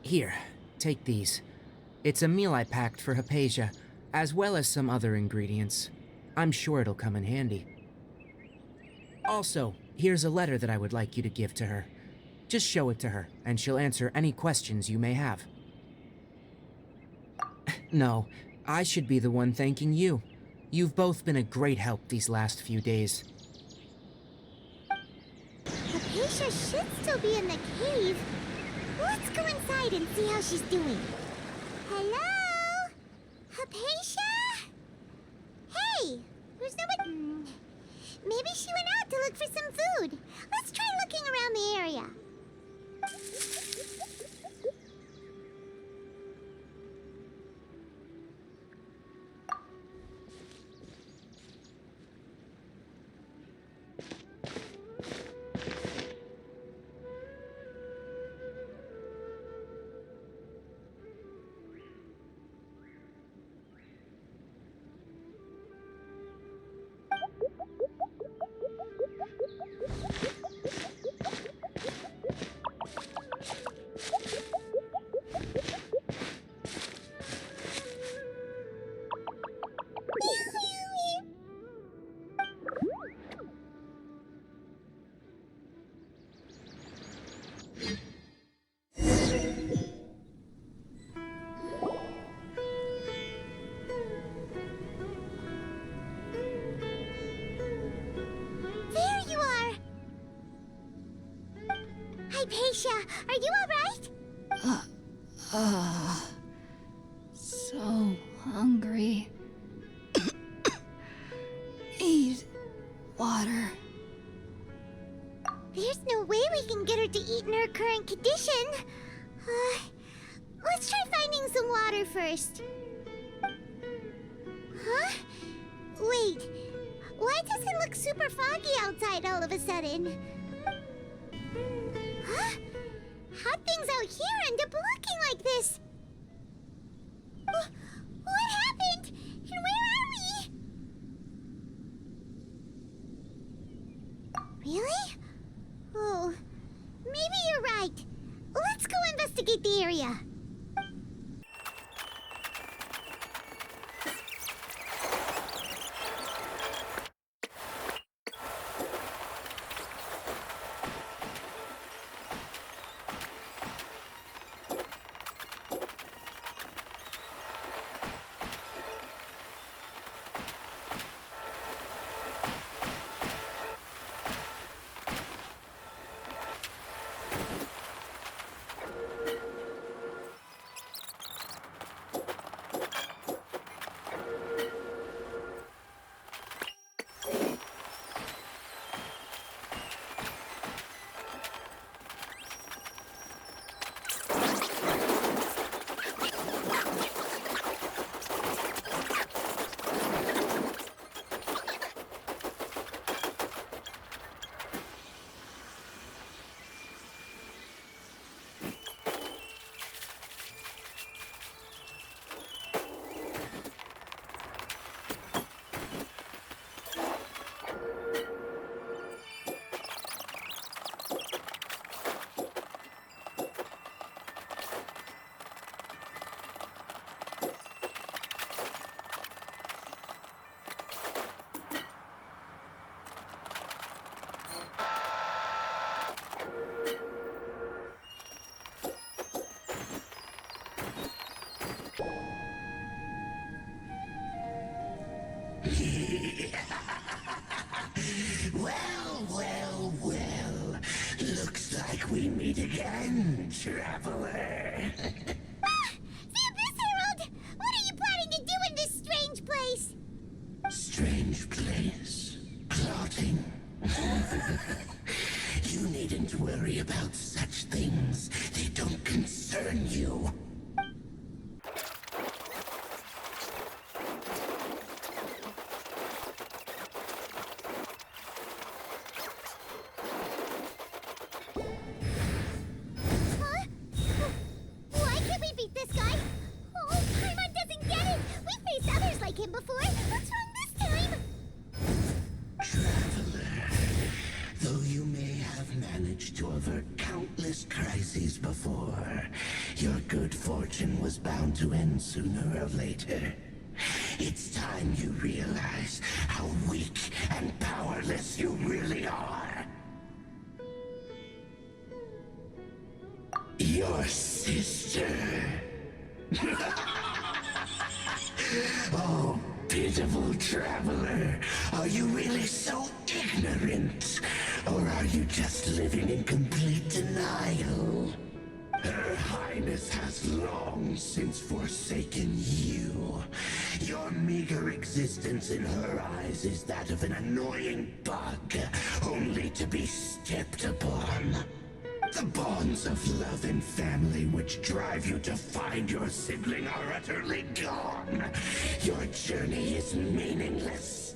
Here, take these. It's a meal I packed for Hypatia, as well as some other ingredients. I'm sure it'll come in handy. Also, here's a letter that I would like you to give to her. Just show it to her, and she'll answer any questions you may have. No, I should be the one thanking you. You've both been a great help these last few days. Hypatia should still be in the cave. Let's go inside and see how she's doing. Hello? Hypatia? Hey, there's nobody. Maybe she went out to look for some food. Let's try looking around the area. Hypatia, are you all right? So hungry. Need water. There's no way we can get her to eat in her current condition. Let's try finding some water first. Huh? Wait, why does it look super foggy outside all of a sudden? Huh? How'd things out here end up looking like this? What happened? And where are we? Really? Oh, maybe you're right. Let's go investigate the area. Well. Looks like we meet again, traveler. The Abyss Herald! What are you planning to do in this strange place? Strange place. Plotting. You needn't worry about such things. They don't concern you. Huh? Why can't we beat this guy? Oh, Paimon doesn't get it! We've faced others like him before! What's wrong this time? Traveler, though you may have managed to avert countless crises before, your good fortune was bound to end sooner or later. It's time you realize how weak and powerless you really are. Your sister. Oh, pitiful traveler. Are you really so ignorant? Or are you just living in complete denial? Her Highness has long since forsaken you. Your meager existence in her eyes is that of an annoying bug, only to be stepped upon. The bonds of love and family which drive you to find your sibling are utterly gone. Your journey is meaningless.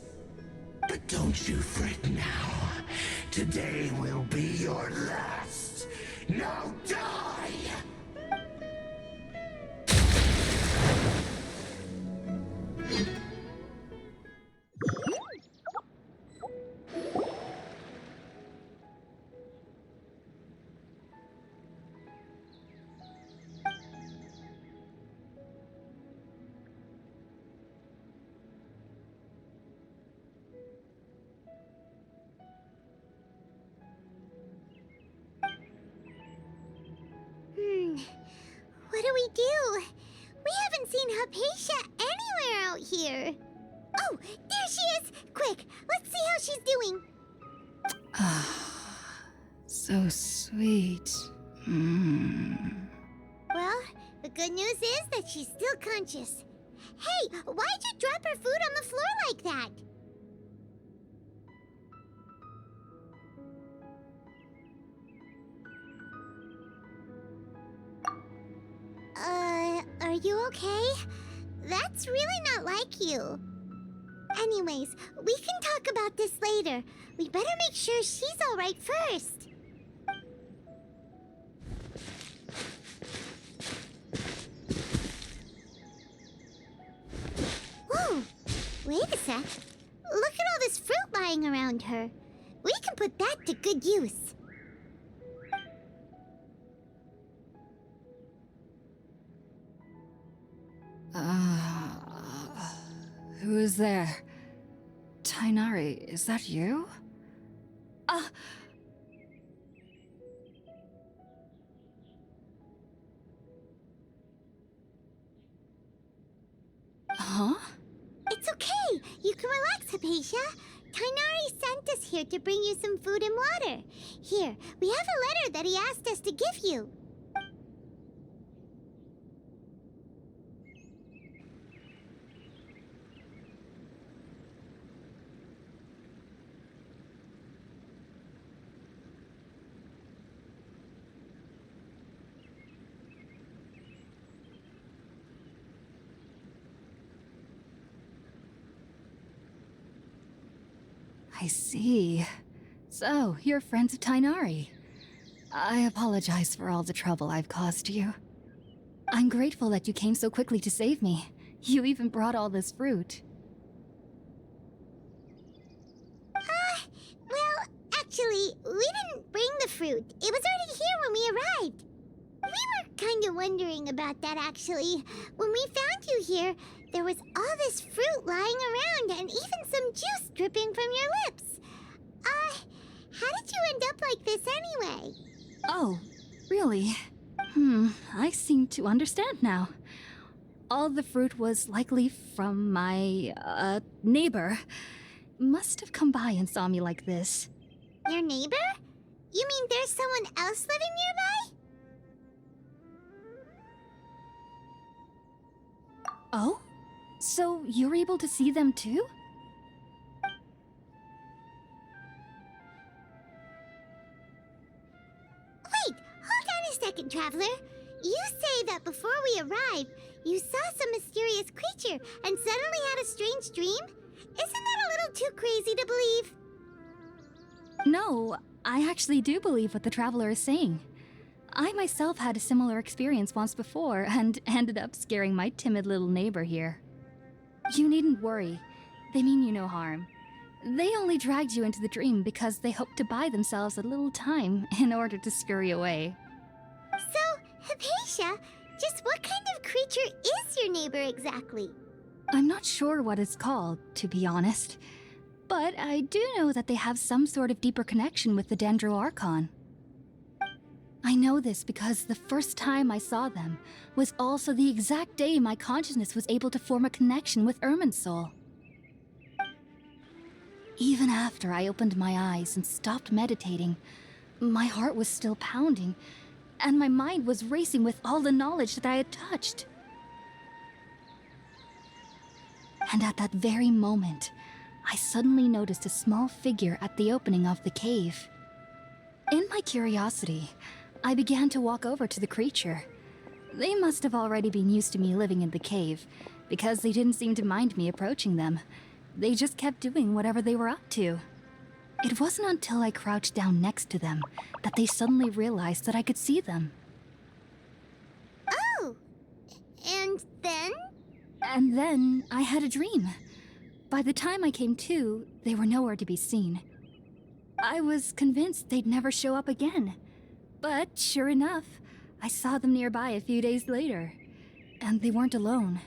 But don't you fret now. Today will be your last. Now die! What do we do? We haven't seen Hypatia anywhere out here. Oh, there she is! Quick, let's see how she's doing. So sweet. Well, the good news is that she's still conscious. Hey, why'd you drop her food on the floor like that? Are you okay? That's really not like you. Anyways, we can talk about this later. We better make sure she's alright first. Whoa! Wait a sec. Look at all this fruit lying around her. We can put that to good use. Who is there? Tainari, is that you? Huh? It's okay. You can relax, Hypatia. Tainari sent us here to bring you some food and water. Here, we have a letter that he asked us to give you. I see. So, you're friends of Tainari. I apologize for all the trouble I've caused you. I'm grateful that you came so quickly to save me. You even brought all this fruit. Well, actually, we didn't bring the fruit. It was already here when we arrived. We were kind of wondering about that, actually. When we found you here, there was all this fruit lying around and even some juice dripping from your lips. How did you end up like this anyway? Oh, really? I seem to understand now. all the fruit was likely from my, neighbor. Must have come by and saw me like this. Your neighbor? You mean there's someone else living nearby? Oh? So you're able to see them too? Wait, hold on a second, Traveler. You say that before we arrived, you saw some mysterious creature and suddenly had a strange dream? Isn't that a little too crazy to believe? No, I actually do believe what the Traveler is saying. I myself had a similar experience once before and ended up scaring my timid little neighbor here. You needn't worry. They mean you no harm. They only dragged you into the dream because they hoped to buy themselves a little time in order to scurry away. So, Hypatia, just what kind of creature is your neighbor exactly? I'm not sure what it's called, to be honest. But I do know that they have some sort of deeper connection with the Dendro Archon. I know this because the first time I saw them was also the exact day my consciousness was able to form a connection with Irminsul. Even after I opened my eyes and stopped meditating, my heart was still pounding, and my mind was racing with all the knowledge that I had touched. And at that very moment, I suddenly noticed a small figure at the opening of the cave. In my curiosity, I began to walk over to the creature. They must have already been used to me living in the cave, because they didn't seem to mind me approaching them. They just kept doing whatever they were up to. It wasn't until I crouched down next to them that they suddenly realized that I could see them. Oh! And then? And then I had a dream. By the time I came to, they were nowhere to be seen. I was convinced they'd never show up again. But sure enough, I saw them nearby a few days later. And they weren't alone.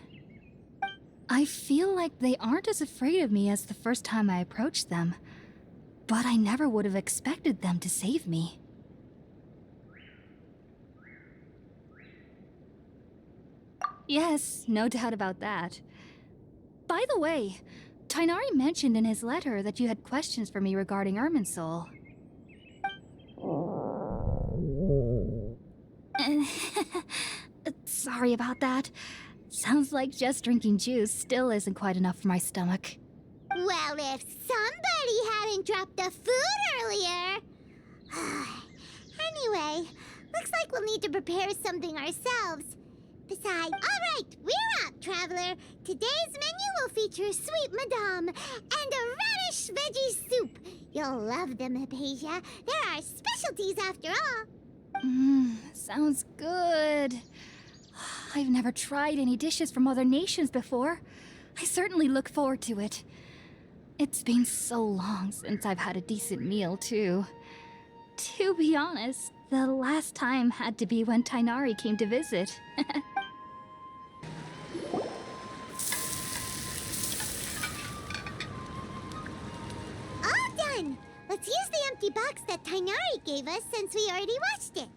I feel like they aren't as afraid of me as the first time I approached them. But I never would have expected them to save me. Yes, no doubt about that. By the way, Tighnari mentioned in his letter that you had questions for me regarding Irminsul. Sorry about that. Sounds like just drinking juice still isn't quite enough for my stomach. Well, if somebody hadn't dropped the food earlier... Anyway, looks like we'll need to prepare something ourselves. Besides, alright, we're out, Traveler. Today's menu will feature sweet madame and a radish veggie soup. You'll love them, Hypatia. They're our specialties after all. Sounds good. I've never tried any dishes from other nations before. I certainly look forward to it. It's been so long since I've had a decent meal, too. To be honest, the last time had to be when Tighnari came to visit. All done! Let's use the empty box that Tighnari gave us since we already watched it.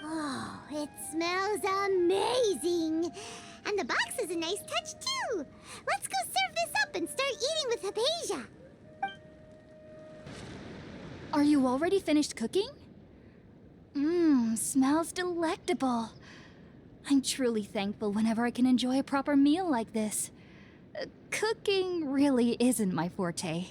Oh, it smells amazing! And the box is a nice touch, too! Let's go serve this up and start eating with Hypatia! Are you already finished cooking? Smells delectable. I'm truly thankful whenever I can enjoy a proper meal like this. Cooking really isn't my forte.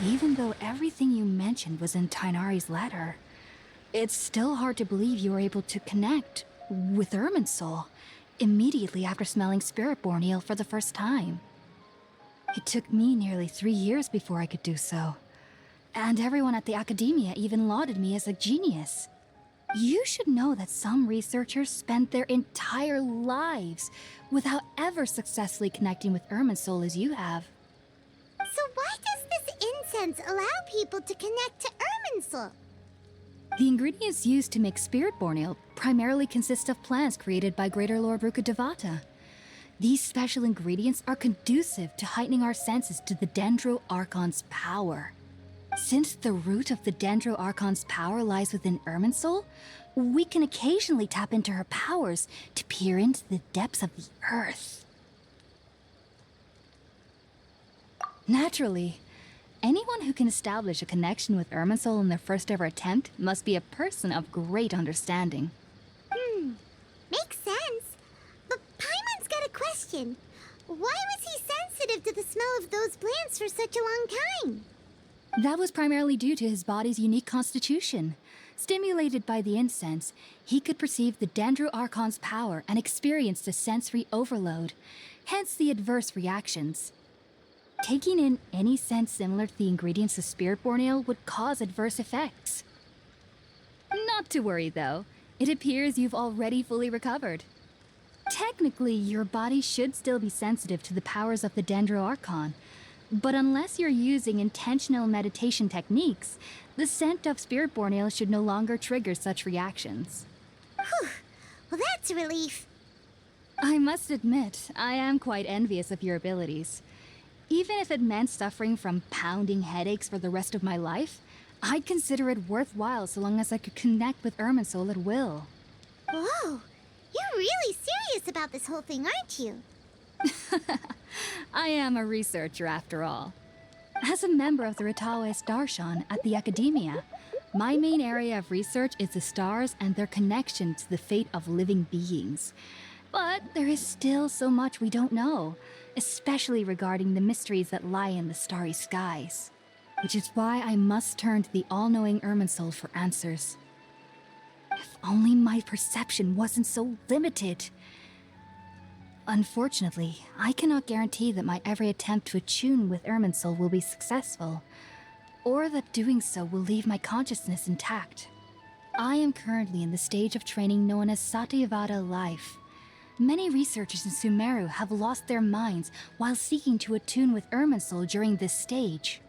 Even though everything you mentioned was in Tighnari's letter, it's still hard to believe you were able to connect with Irminsul immediately after smelling Spiritborn Ale for the first time. It took me nearly 3 years before I could do so, and everyone at the Academia even lauded me as a genius. You should know that some researchers spend their entire lives without ever successfully connecting with Irminsul as you have. So why does this incense allow people to connect to Irminsul? The ingredients used to make spirit-born ale primarily consist of plants created by Greater Lord Rukkhadevata. These special ingredients are conducive to heightening our senses to the Dendro Archon's power. Since the root of the Dendro Archon's power lies within Irminsul, we can occasionally tap into her powers to peer into the depths of the earth. Naturally, anyone who can establish a connection with Irminsul in their first ever attempt must be a person of great understanding. Makes sense. But Paimon's got a question. Why was he sensitive to the smell of those plants for such a long time? That was primarily due to his body's unique constitution. Stimulated by the incense, he could perceive the Dendro Archon's power and experienced a sensory overload, hence the adverse reactions. Taking in any scent similar to the ingredients of spirit-born ale would cause adverse effects. Not to worry, though. It appears you've already fully recovered. Technically, your body should still be sensitive to the powers of the Dendro Archon, but unless you're using intentional meditation techniques, the scent of spirit-born ale should no longer trigger such reactions. Whew. Well, that's a relief. I must admit, I am quite envious of your abilities. Even if it meant suffering from pounding headaches for the rest of my life, I'd consider it worthwhile so long as I could connect with Irminsul at will. Whoa. You're really serious about this whole thing, aren't you? I am a researcher after all. As a member of the Ritawe Darshan at the Academia, my main area of research is the stars and their connection to the fate of living beings. But there is still so much we don't know, especially regarding the mysteries that lie in the starry skies. Which is why I must turn to the all-knowing Irminsul for answers. If only my perception wasn't so limited. Unfortunately, I cannot guarantee that my every attempt to attune with Irminsul will be successful, or that doing so will leave my consciousness intact. I am currently in the stage of training known as Satyavada life. Many researchers in Sumeru have lost their minds while seeking to attune with Irminsul during this stage.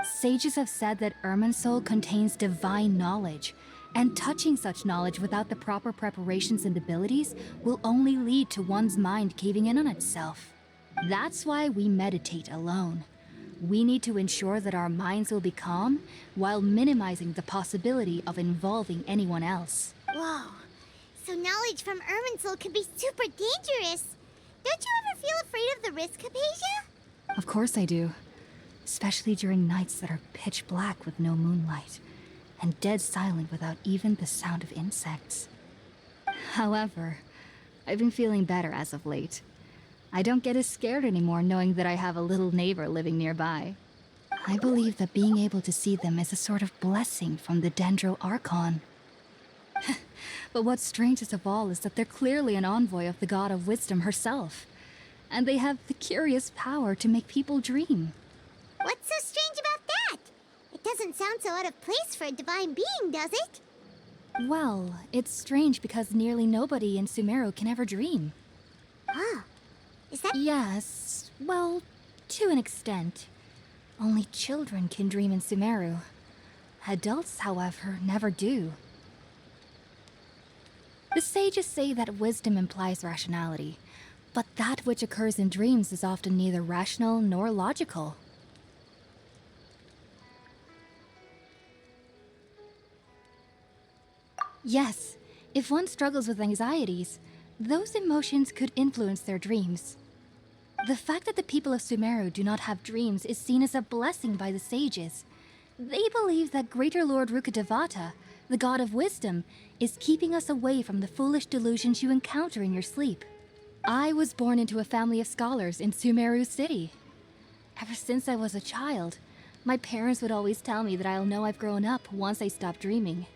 Sages have said that Irminsul contains divine knowledge, and touching such knowledge without the proper preparations and abilities will only lead to one's mind caving in on itself. That's why we meditate alone. We need to ensure that our minds will be calm while minimizing the possibility of involving anyone else. Whoa. So knowledge from Irminsul can be super dangerous. Don't you ever feel afraid of the risk, Hypatia? Of course I do. Especially during nights that are pitch black with no moonlight, and dead silent without even the sound of insects. However, I've been feeling better as of late. I don't get as scared anymore knowing that I have a little neighbor living nearby. I believe that being able to see them is a sort of blessing from the Dendro Archon. But what's strangest of all is that they're clearly an envoy of the God of Wisdom herself, and they have the curious power to make people dream. What's so strange about that? It doesn't sound so out of place for a divine being, does it? Well, it's strange because nearly nobody in Sumeru can ever dream. Oh. Is that... Yes, well, to an extent. Only children can dream in Sumeru. Adults, however, never do. The sages say that wisdom implies rationality, but that which occurs in dreams is often neither rational nor logical. Yes, if one struggles with anxieties, those emotions could influence their dreams. The fact that the people of Sumeru do not have dreams is seen as a blessing by the sages. They believe that Greater Lord Rukkhadevata, the God of Wisdom, is keeping us away from the foolish delusions you encounter in your sleep. I was born into a family of scholars in Sumeru City. Ever since I was a child, my parents would always tell me that I'll know I've grown up once I stop dreaming.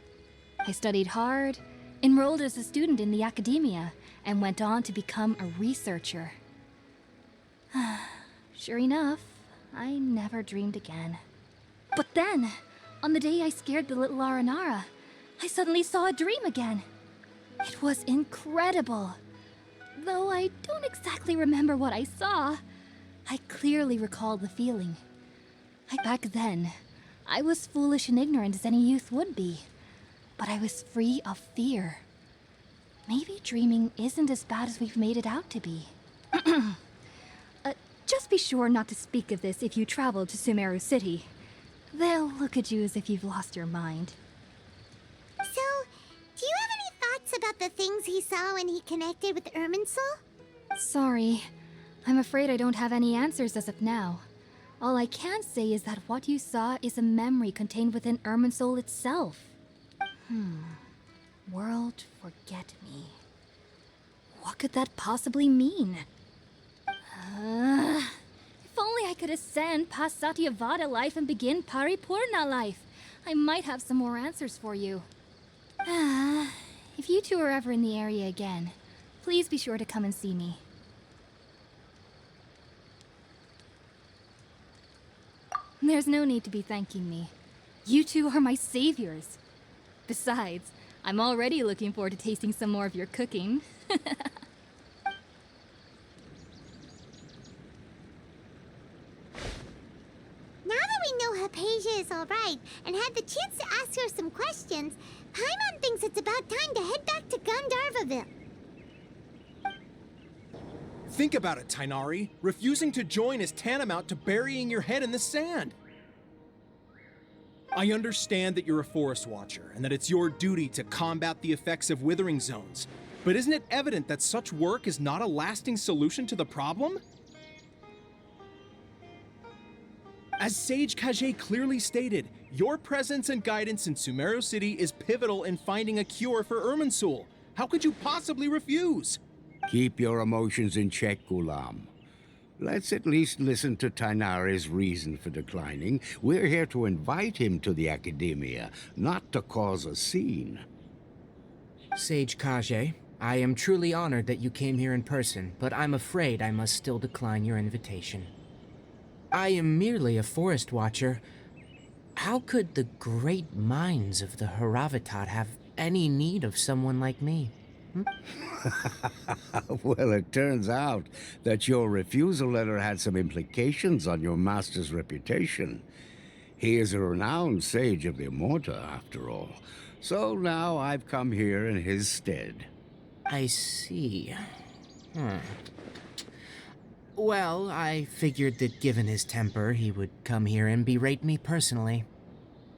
I studied hard, enrolled as a student in the academia, and went on to become a researcher. Sure enough, I never dreamed again. But then, on the day I scared the little Aranara, I suddenly saw a dream again. It was incredible. Though I don't exactly remember what I saw, I clearly recall the feeling. Back then, I was foolish and ignorant as any youth would be. but I was free of fear. Maybe dreaming isn't as bad as we've made it out to be. Just be sure not to speak of this if you travel to Sumeru City. They'll look at you as if you've lost your mind. So, do you have any thoughts about the things he saw when he connected with Irminsul? Sorry. I'm afraid I don't have any answers as of now. All I can say is that what you saw is a memory contained within Irminsul itself. World forget me. What could that possibly mean? If only I could ascend past Satyavada life and begin Paripurna life. I might have some more answers for you. If you two are ever in the area again, please be sure to come and see me. There's no need to be thanking me. You two are my saviors. Besides, I'm already looking forward to tasting some more of your cooking. Now that we know Hypatia is alright and had the chance to ask her some questions, Paimon thinks it's about time to head back to Gandharvaville. Think about it, Tainari. Refusing to join is tantamount to burying your head in the sand. I understand that you're a forest watcher and that it's your duty to combat the effects of withering zones. But isn't it evident that such work is not a lasting solution to the problem? As Sage Kage clearly stated, your presence and guidance in Sumeru City is pivotal in finding a cure for Irminsul. How could you possibly refuse? Keep your emotions in check, Ghulam. Let's at least listen to Tainari's reason for declining. We're here to invite him to the Academia, not to cause a scene. Sage Kage, I am truly honored that you came here in person, but I'm afraid I must still decline your invitation. I am merely a forest watcher. How could the great minds of the Haravatat have any need of someone like me? Well, it turns out that your refusal letter had some implications on your master's reputation. He is a renowned sage of the Immorta, after all. So now I've come here in his stead. I see. Well, I figured that given his temper, he would come here and berate me personally.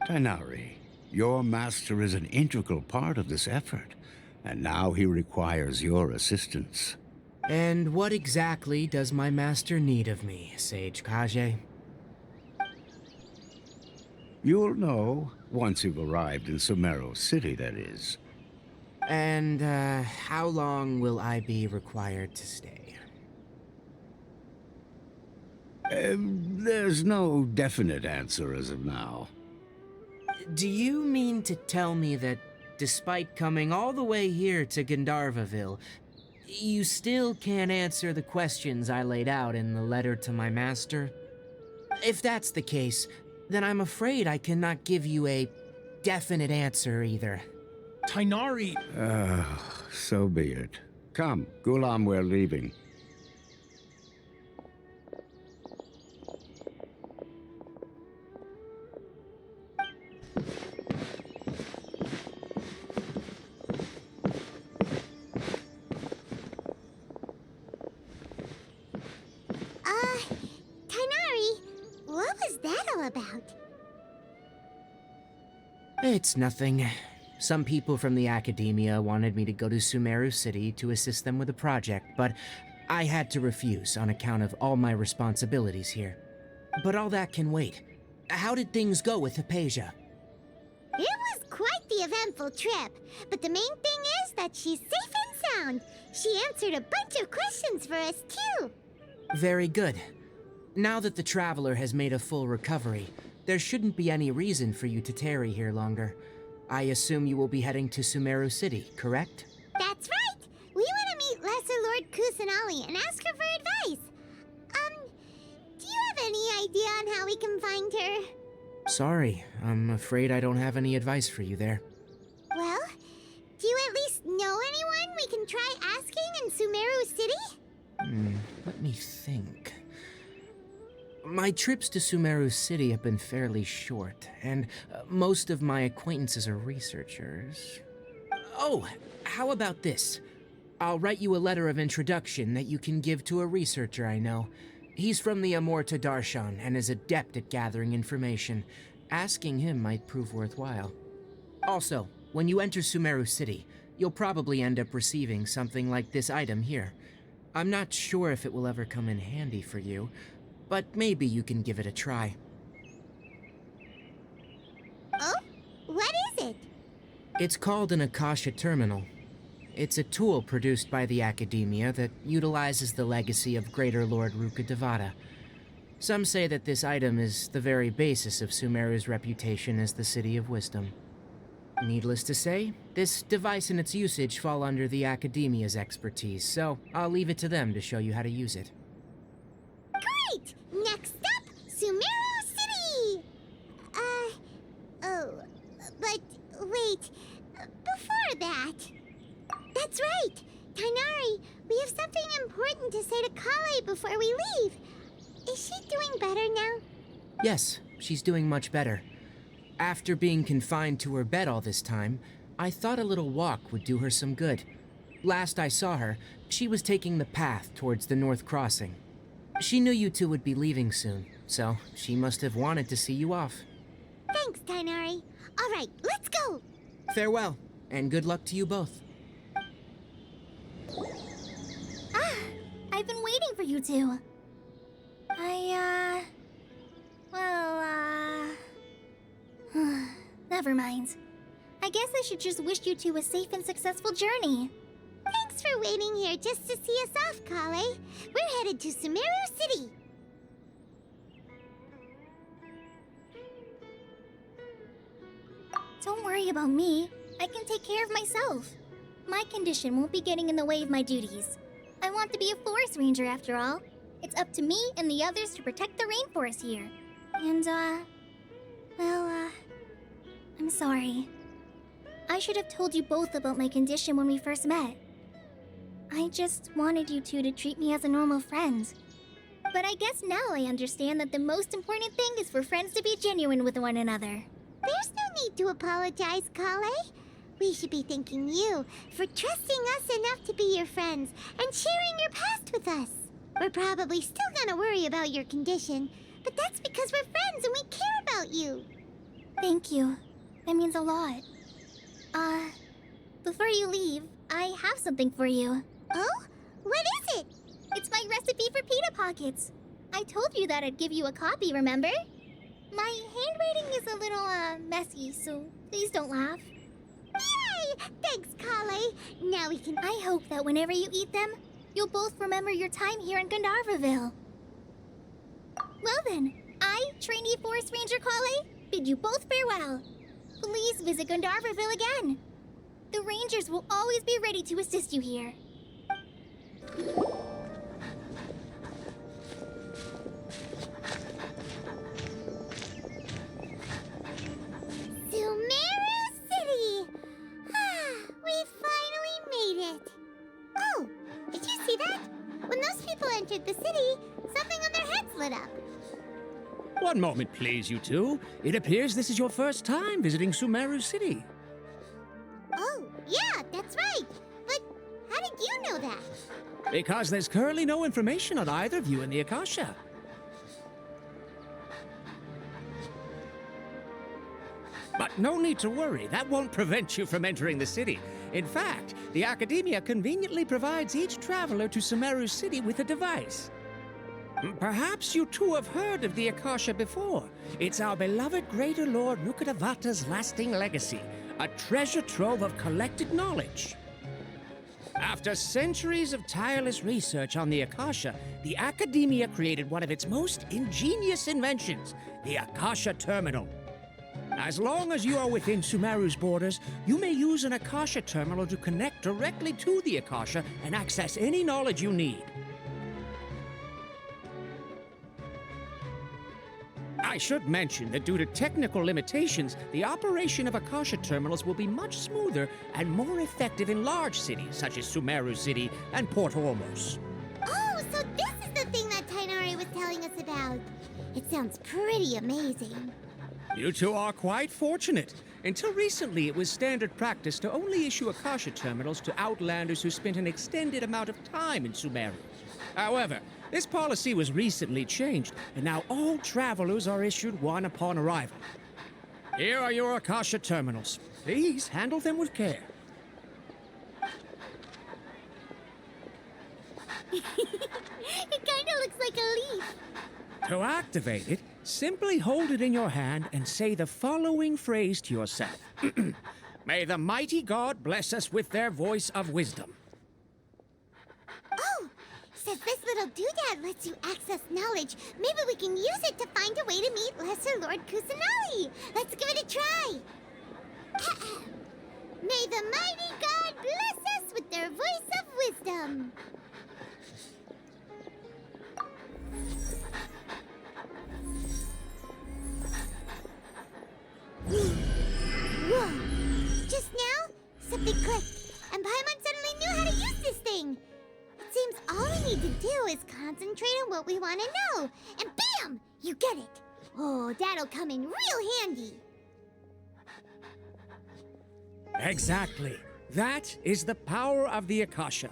Tainari, your master is an integral part of this effort, and now he requires your assistance. And what exactly does my master need of me, Sage Kage? You'll know once you've arrived in Sumeru City, that is. And, how long will I be required to stay? There's no definite answer as of now. Do you mean to tell me that, despite coming all the way here to Gandharvaville, you still can't answer the questions I laid out in the letter to my master? If that's the case, then I'm afraid I cannot give you a definite answer either. Tainari! So be it. Come, Ghulam, we're leaving. Tainari, what was that all about? It's nothing. Some people from the Academia wanted me to go to Sumeru City to assist them with a project, but I had to refuse on account of all my responsibilities here. But all that can wait. How did things go with Hypatia? It was quite the eventful trip, but the main thing is that she's safe and sound. She answered a bunch of questions for us, too. Very good. Now that the Traveler has made a full recovery, there shouldn't be any reason for you to tarry here longer. I assume you will be heading to Sumeru City, correct? That's right! We want to meet Lesser Lord Kusanali and ask her for advice. Do you have any idea on how we can find her? Sorry, I'm afraid I don't have any advice for you there. Well, do you at least know anyone we can try asking in Sumeru City? Let me think. My trips to Sumeru City have been fairly short, and most of my acquaintances are researchers. Oh, how about this? I'll write you a letter of introduction that you can give to a researcher I know. He's from the Amorta Darshan and is adept at gathering information. Asking him might prove worthwhile. Also, when you enter Sumeru City, you'll probably end up receiving something like this item here. I'm not sure if it will ever come in handy for you, but maybe you can give it a try. Oh? What is it? It's called an Akasha Terminal. It's a tool produced by the Academia that utilizes the legacy of Greater Lord Rukkhadevata. Some say that this item is the very basis of Sumeru's reputation as the City of Wisdom. Needless to say, this device and its usage fall under the Academia's expertise, so I'll leave it to them to show you how to use it. Great! Next up, Sumeru City! But wait, before that... That's right! Tainari, we have something important to say to Kale before we leave. Is she doing better now? Yes, she's doing much better. After being confined to her bed all this time, I thought a little walk would do her some good. Last I saw her, she was taking the path towards the North Crossing. She knew you two would be leaving soon, so she must have wanted to see you off. Thanks, Tainari. All right, let's go! Farewell, and good luck to you both. I've been waiting for you two. Never mind. I guess I should just wish you two a safe and successful journey. Thanks for waiting here just to see us off, Kale. We're headed to Sumeru City. Don't worry about me. I can take care of myself. My condition won't be getting in the way of my duties. I want to be a forest ranger after all. It's up to me and the others to protect the rainforest here. And, I'm sorry. I should have told you both about my condition when we first met. I just wanted you two to treat me as a normal friend. But I guess now I understand that the most important thing is for friends to be genuine with one another. There's no need to apologize, Kale. We should be thanking you for trusting us enough to be your friends and sharing your past with us. We're probably still gonna worry about your condition, but that's because we're friends and we care about you. Thank you. That means a lot. Before you leave, I have something for you. Oh? What is it? It's my recipe for pita pockets. I told you that I'd give you a copy, remember? My handwriting is a little, messy, so please don't laugh. Yay! Thanks, Kale. Now we can... I hope that whenever you eat them, you'll both remember your time here in Gandharvaville. Well then, I, trainee Forest Ranger Kale, bid you both farewell. Please visit Gandharvaville again. The Rangers will always be ready to assist you here. Sumeru City! We finally made it. Oh, did you see that? When those people entered the city, something on their heads lit up. One moment, please, you two. It appears this is your first time visiting Sumeru City. Oh, yeah, that's right. But how did you know that? Because there's currently no information on either of you in the Akasha. But no need to worry, that won't prevent you from entering the city. In fact, the Academia conveniently provides each traveler to Sumeru City with a device. Perhaps you two have heard of the Akasha before. It's our beloved Greater Lord Rukkhadevata's lasting legacy, a treasure trove of collected knowledge. After centuries of tireless research on the Akasha, the Academia created one of its most ingenious inventions, the Akasha Terminal. As long as you are within Sumeru's borders, you may use an Akasha terminal to connect directly to the Akasha and access any knowledge you need. I should mention that due to technical limitations, the operation of Akasha terminals will be much smoother and more effective in large cities such as Sumeru City and Port Ormos. Oh, so this is the thing that Tainari was telling us about. It sounds pretty amazing. You two are quite fortunate. Until recently, it was standard practice to only issue Akasha terminals to outlanders who spent an extended amount of time in Sumeru. However, this policy was recently changed, and now all travelers are issued one upon arrival. Here are your Akasha terminals. Please handle them with care. It kinda looks like a leaf. To activate it, simply hold it in your hand and say the following phrase to yourself. May the mighty God bless us with their voice of wisdom. Oh, says this little doodad lets you access knowledge. Maybe we can use it to find a way to meet Lesser Lord Kusanali. Let's give it a try. May the mighty God bless us with their voice of wisdom. Whoa! Just now, something clicked, and Paimon suddenly knew how to use this thing. It seems all we need to do is concentrate on what we want to know, and bam! You get it. Oh, that'll come in real handy. Exactly. That is the power of the Akasha.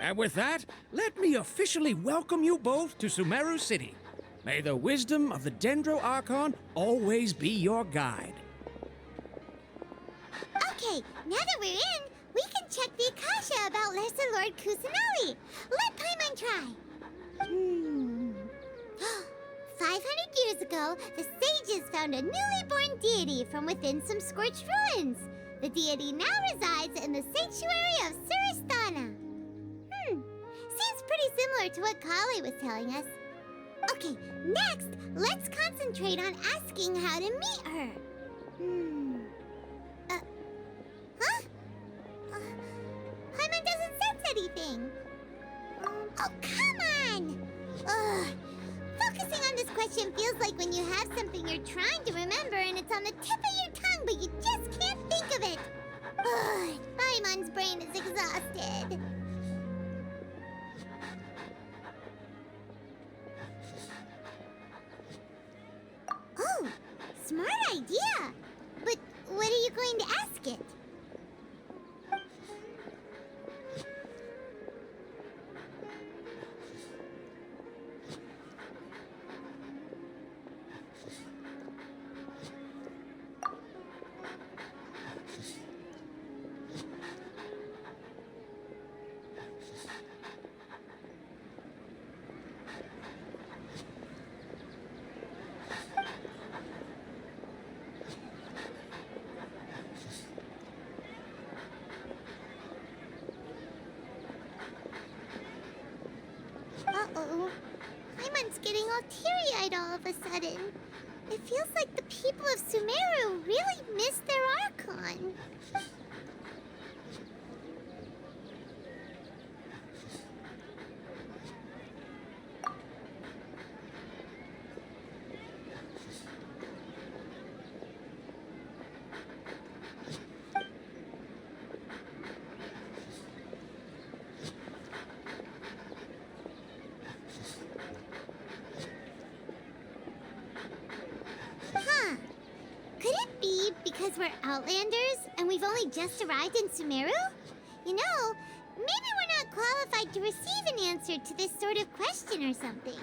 And with that, let me officially welcome you both to Sumeru City. May the wisdom of the Dendro Archon always be your guide. Okay, now that we're in, we can check the Akasha about Lesser Lord Kusanali. Let Paimon try. 500 years ago, the sages found a newly born deity from within some scorched ruins. The deity now resides in the sanctuary of Suristana. Seems pretty similar to what Kali was telling us. Okay, next, let's concentrate on asking how to meet her. Paimon doesn't sense anything. Oh, come on! Ugh. Focusing on this question feels like when you have something you're trying to remember and it's on the tip of your tongue, but you just can't think of it. Ugh, Paimon's brain is exhausted. Oh, smart idea. But what are you going to ask it? Uh-oh. Paimon's getting all teary-eyed all of a sudden. It feels like the people of Sumeru really miss their Archon. Could it be because we're Outlanders and we've only just arrived in Sumeru? You know, maybe we're not qualified to receive an answer to this sort of question or something.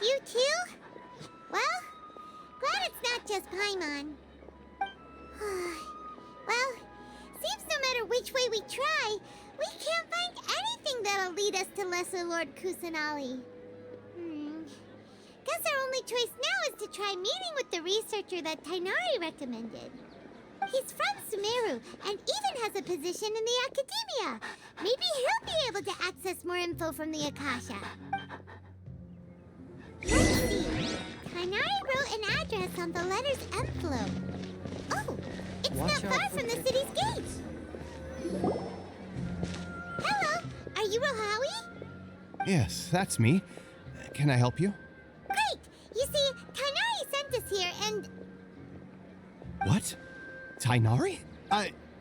You too? Well, glad it's not just Paimon. Well, seems no matter which way we try, we can't find anything that'll lead us to Lesser Lord Kusanali. Guess our only choice now is to try meeting with the researcher that Tainari recommended. He's from Sumeru and even has a position in the Academia. Maybe he'll be able to access more info from the Akasha. Let's see. Tainari wrote an address on the letter's envelope. Oh, it's Watch not out far for from the city's gates. Hello, are you Rohawi? Yes, that's me. Can I help you? Great! You see, Tainari sent us here, and... What? Tainari?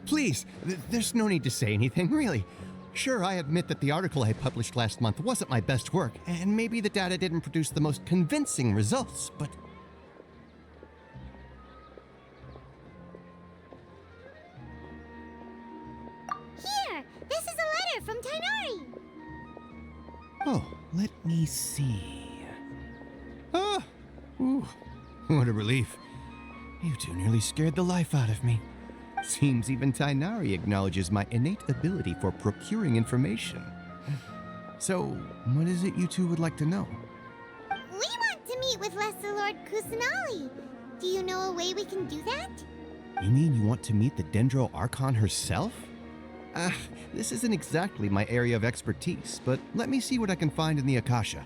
Please, there's no need to say anything, really. Sure, I admit that the article I published last month wasn't my best work, and maybe the data didn't produce the most convincing results, but... Here! This is a letter from Tainari! Oh, let me see. Ah! Ooh, what a relief. You two nearly scared the life out of me. Seems even Tainari acknowledges my innate ability for procuring information. So, what is it you two would like to know? We want to meet with Lesser Lord Kusanali. Do you know a way we can do that? You mean you want to meet the Dendro Archon herself? This isn't exactly my area of expertise, but let me see what I can find in the Akasha.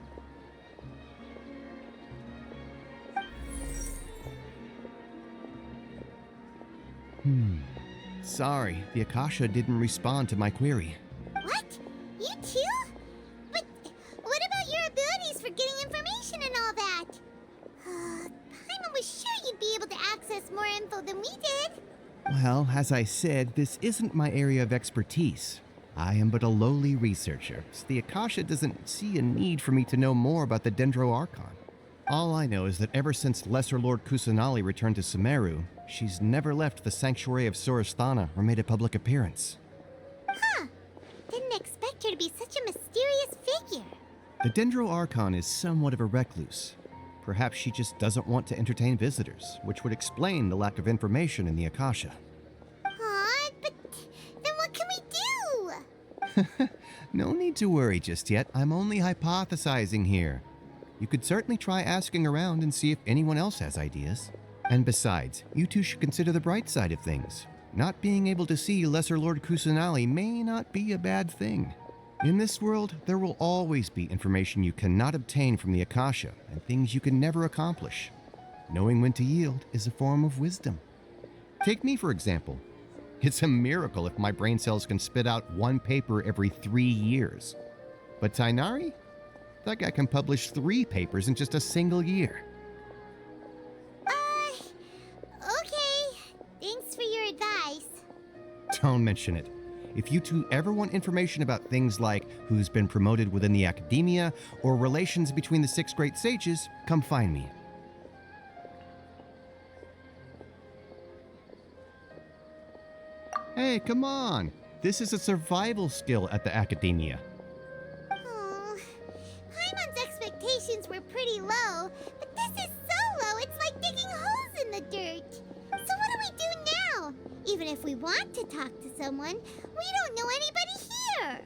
Sorry, the Akasha didn't respond to my query. What? You too? But what about your abilities for getting information and all that? Paimon was sure you'd be able to access more info than we did. Well, as I said, this isn't my area of expertise. I am but a lowly researcher, so the Akasha doesn't see a need for me to know more about the Dendro Archon. All I know is that ever since Lesser Lord Kusanali returned to Sumeru, she's never left the Sanctuary of Sorasthana or made a public appearance. Huh. Didn't expect her to be such a mysterious figure. The Dendro Archon is somewhat of a recluse. Perhaps she just doesn't want to entertain visitors, which would explain the lack of information in the Akasha. Aw, but then what can we do? No need to worry just yet. I'm only hypothesizing here. You could certainly try asking around and see if anyone else has ideas. And besides, you two should consider the bright side of things. Not being able to see Lesser Lord Kusanali may not be a bad thing. In this world, there will always be information you cannot obtain from the Akasha, and things you can never accomplish. Knowing when to yield is a form of wisdom. Take me, for example. It's a miracle if my brain cells can spit out one paper every 3 years. But Tainari? That guy can publish 3 papers in just a single year. Okay. Thanks for your advice. Don't mention it. If you two ever want information about things like who's been promoted within the academia or relations between the 6 great sages, come find me. Hey, come on! This is a survival skill at the academia. Oh, Paimon's expectations were pretty low, but this is so low it's like digging holes in the dirt. So what do we do now? Even if we want to talk to someone, we don't know anybody here.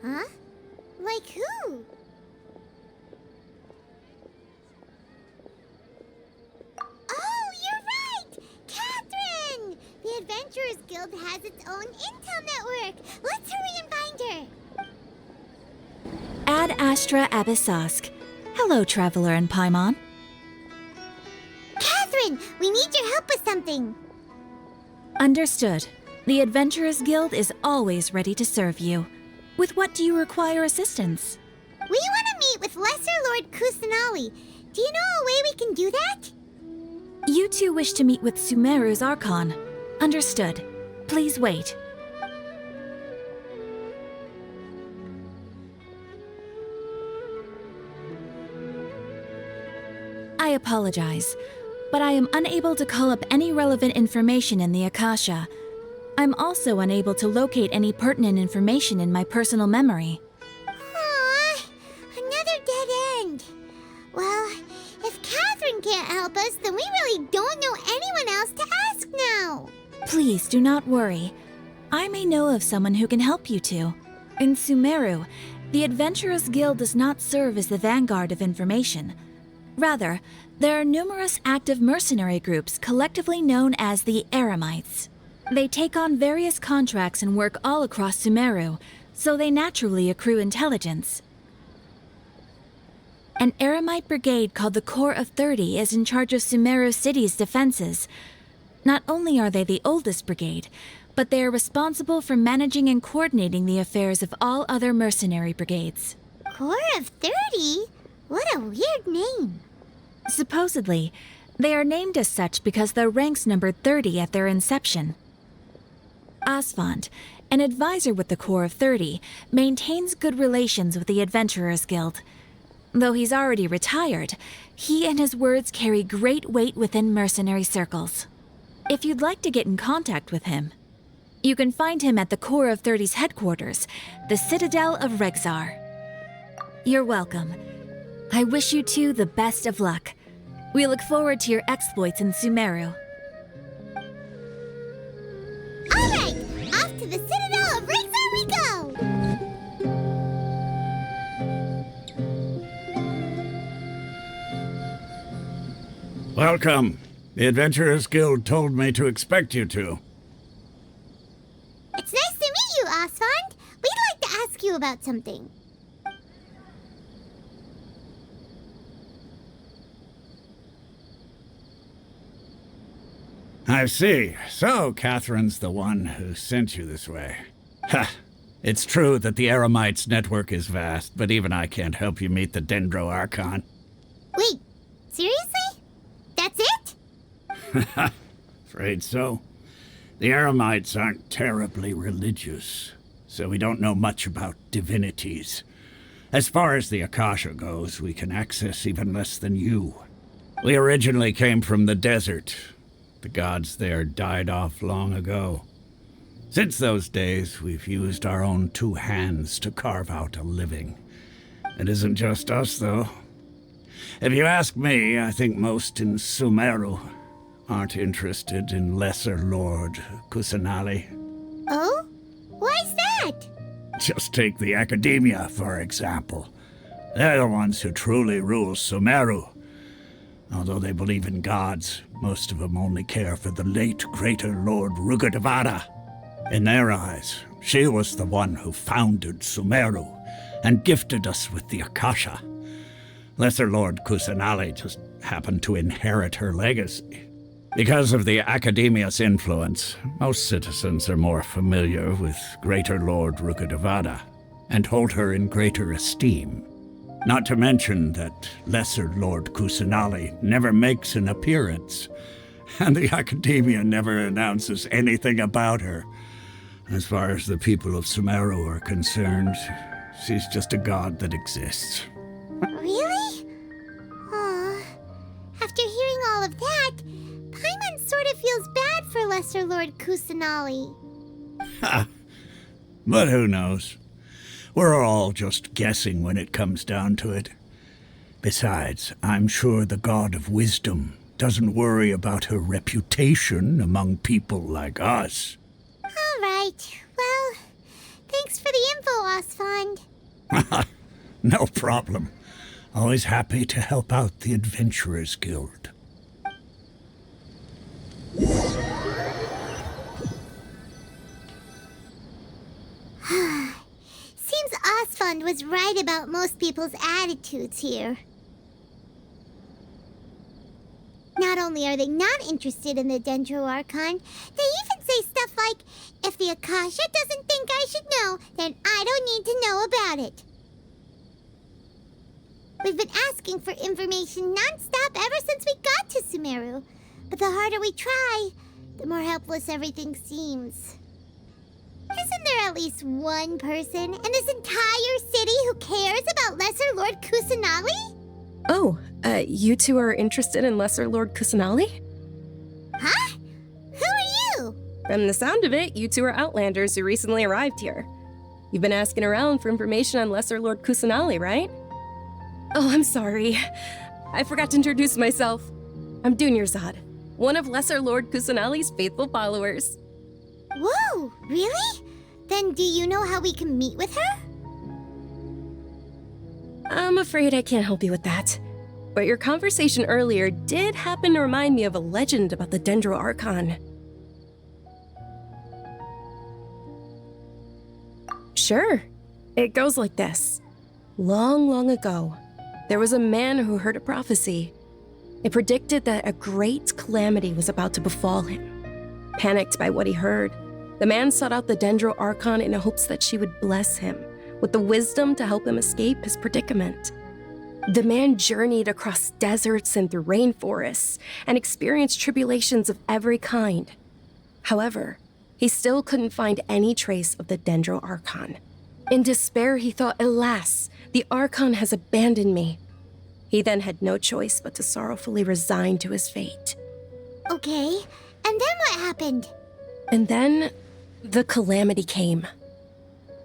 Huh? Like who? Oh, you're right! Catherine! The Adventurers Guild has its own intel network. Let's hurry and find her. Ad Astra Abyssosk. Hello, Traveler and Paimon. Catherine, we need your help with something. Understood. The Adventurers Guild is always ready to serve you. With what do you require assistance? We want to meet with Lesser Lord Kusanali. Do you know a way we can do that? You two wish to meet with Sumeru's Archon. Understood. Please wait. I apologize, but I am unable to call up any relevant information in the Akasha. I'm also unable to locate any pertinent information in my personal memory. Aww, another dead end. Well, if Catherine can't help us, then we really don't know anyone else to ask now. Please do not worry. I may know of someone who can help you two. In Sumeru, the Adventurers Guild does not serve as the vanguard of information. Rather, there are numerous active mercenary groups collectively known as the Eremites. They take on various contracts and work all across Sumeru, so they naturally accrue intelligence. An Eremite brigade called the Corps of 30 is in charge of Sumeru City's defenses. Not only are they the oldest brigade, but they are responsible for managing and coordinating the affairs of all other mercenary brigades. Corps of 30? What a weird name. Supposedly, they are named as such because their ranks numbered 30 at their inception. Asfand, an advisor with the Corps of 30, maintains good relations with the Adventurers Guild. Though he's already retired, he and his words carry great weight within mercenary circles. If you'd like to get in contact with him, you can find him at the Corps of 30's headquarters, the Citadel of Rexar. You're welcome. I wish you two the best of luck. We look forward to your exploits in Sumeru. All right, off to the Citadel of Rexar we go! Welcome. The Adventurers Guild told me to expect you two. It's nice to meet you, Asfand. We'd like to ask you about something. I see. So, Catherine's the one who sent you this way. Ha! It's true that the Eremites' network is vast, but even I can't help you meet the Dendro Archon. Wait, seriously? That's it? Afraid so. The Eremites aren't terribly religious, so we don't know much about divinities. As far as the Akasha goes, we can access even less than you. We originally came from the desert. The gods there died off long ago. Since those days, we've used our own two hands to carve out a living. It isn't just us, though. If you ask me, I think most in Sumeru aren't interested in Lesser Lord Kusanali. Oh? Why's that? Just take the Academia, for example. They're the ones who truly rule Sumeru. Although they believe in gods, most of them only care for the late Greater Lord Rugudevada. In their eyes, she was the one who founded Sumeru and gifted us with the Akasha. Lesser Lord Kusanali just happened to inherit her legacy. Because of the Academia's influence, most citizens are more familiar with Greater Lord Rugudevada and hold her in greater esteem. Not to mention that Lesser Lord Kusanali never makes an appearance, and the Academia never announces anything about her. As far as the people of Sumeru are concerned, she's just a god that exists. Really? Aw. After hearing all of that, Paimon sort of feels bad for Lesser Lord Kusanali. Ha! But who knows? We're all just guessing when it comes down to it. Besides, I'm sure the God of Wisdom doesn't worry about her reputation among people like us. All right. Well, thanks for the info, Asfand. No problem. Always happy to help out the Adventurers Guild. Seems Asfand was right about most people's attitudes here. Not only are they not interested in the Dendro Archon, they even say stuff like, if the Akasha doesn't think I should know, then I don't need to know about it. We've been asking for information non-stop ever since we got to Sumeru. But the harder we try, the more helpless everything seems. Isn't there at least one person in this entire city who cares about Lesser Lord Kusanali? Oh, you two are interested in Lesser Lord Kusanali? Huh? Who are you? From the sound of it, you two are Outlanders who recently arrived here. You've been asking around for information on Lesser Lord Kusanali, right? Oh, I'm sorry. I forgot to introduce myself. I'm Dunyarzad, one of Lesser Lord Kusanali's faithful followers. Whoa, really? Then do you know how we can meet with her? I'm afraid I can't help you with that. But your conversation earlier did happen to remind me of a legend about the Dendro Archon. Sure. It goes like this. Long, long ago, there was a man who heard a prophecy. It predicted that a great calamity was about to befall him. Panicked by what he heard, The man sought out the Dendro Archon in hopes that she would bless him with the wisdom to help him escape his predicament. The man journeyed across deserts and through rainforests and experienced tribulations of every kind. However, he still couldn't find any trace of the Dendro Archon. In despair, he thought, alas, the Archon has abandoned me. He then had no choice but to sorrowfully resign to his fate. Okay, and then what happened? And then, the calamity came.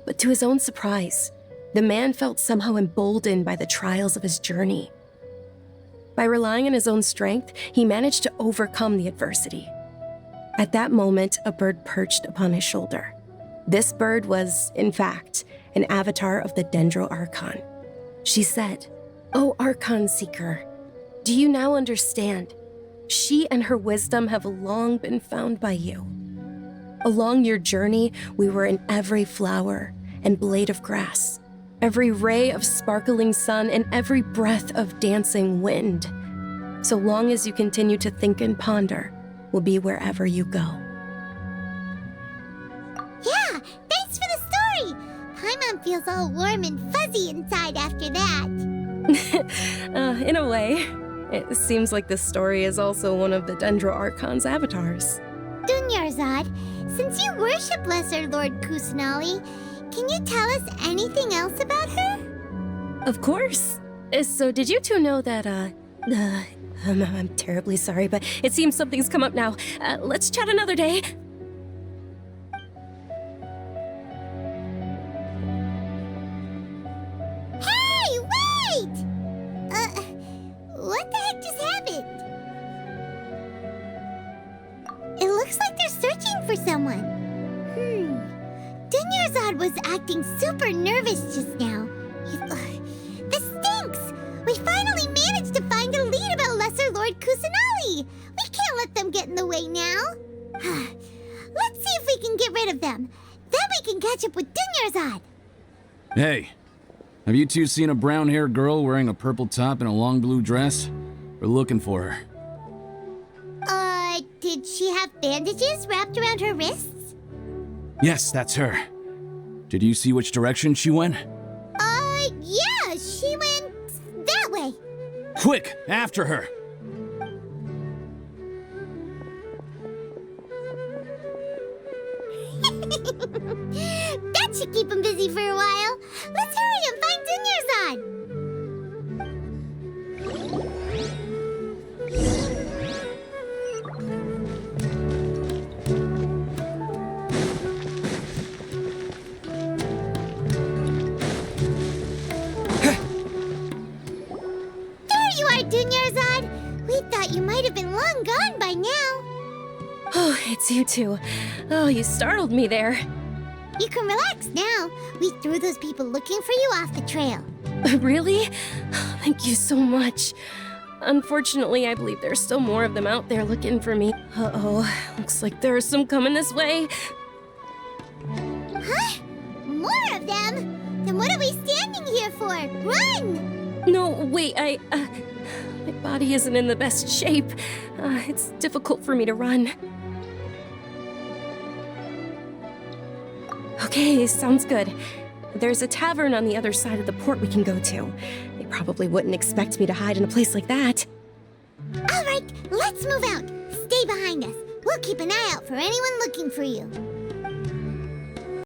But to his own surprise, the man felt somehow emboldened by the trials of his journey. By relying on his own strength, he managed to overcome the adversity. At that moment, a bird perched upon his shoulder. This bird was, in fact, an avatar of the Dendro Archon. She said, "O Archon Seeker, do you now understand? She and her wisdom have long been found by you. Along your journey, we were in every flower and blade of grass, every ray of sparkling sun, and every breath of dancing wind. So long as you continue to think and ponder, we'll be wherever you go." Yeah, thanks for the story! Paimon feels all warm and fuzzy inside after that. In a way, it seems like this story is also one of the Dendro Archon's avatars. Dunyarzad, since you worship Lesser Lord Kusanali, can you tell us anything else about her? Of course. So did you two know that, I'm terribly sorry, but it seems something's come up now. Let's chat another day. Hey, wait! What the heck just happened? It looks like they're searching for someone. Dunyarzad was acting super nervous just now. This stinks! We finally managed to find a lead about Lesser Lord Kusanali! We can't let them get in the way now. Let's see if we can get rid of them. Then we can catch up with Dunyarzad. Hey, have you two seen a brown-haired girl wearing a purple top and a long blue dress? We're looking for her. Did she have bandages wrapped around her wrists? Yes, that's her. Did you see which direction she went? Yeah, she went that way. Quick, after her! That should keep him busy for a while. Let's hurry and find Dunyarzad. Dunyarzad, we thought you might have been long gone by now. Oh, it's you two. Oh, you startled me there. You can relax now. We threw those people looking for you off the trail. Really? Thank you so much. Unfortunately, I believe there's still more of them out there looking for me. Uh-oh, looks like there are some coming this way. Huh? More of them? Then what are we standing here for? Run! No, wait, my body isn't in the best shape. It's difficult for me to run. Okay, sounds good. There's a tavern on the other side of the port we can go to. They probably wouldn't expect me to hide in a place like that. All right, let's move out. Stay behind us. We'll keep an eye out for anyone looking for you.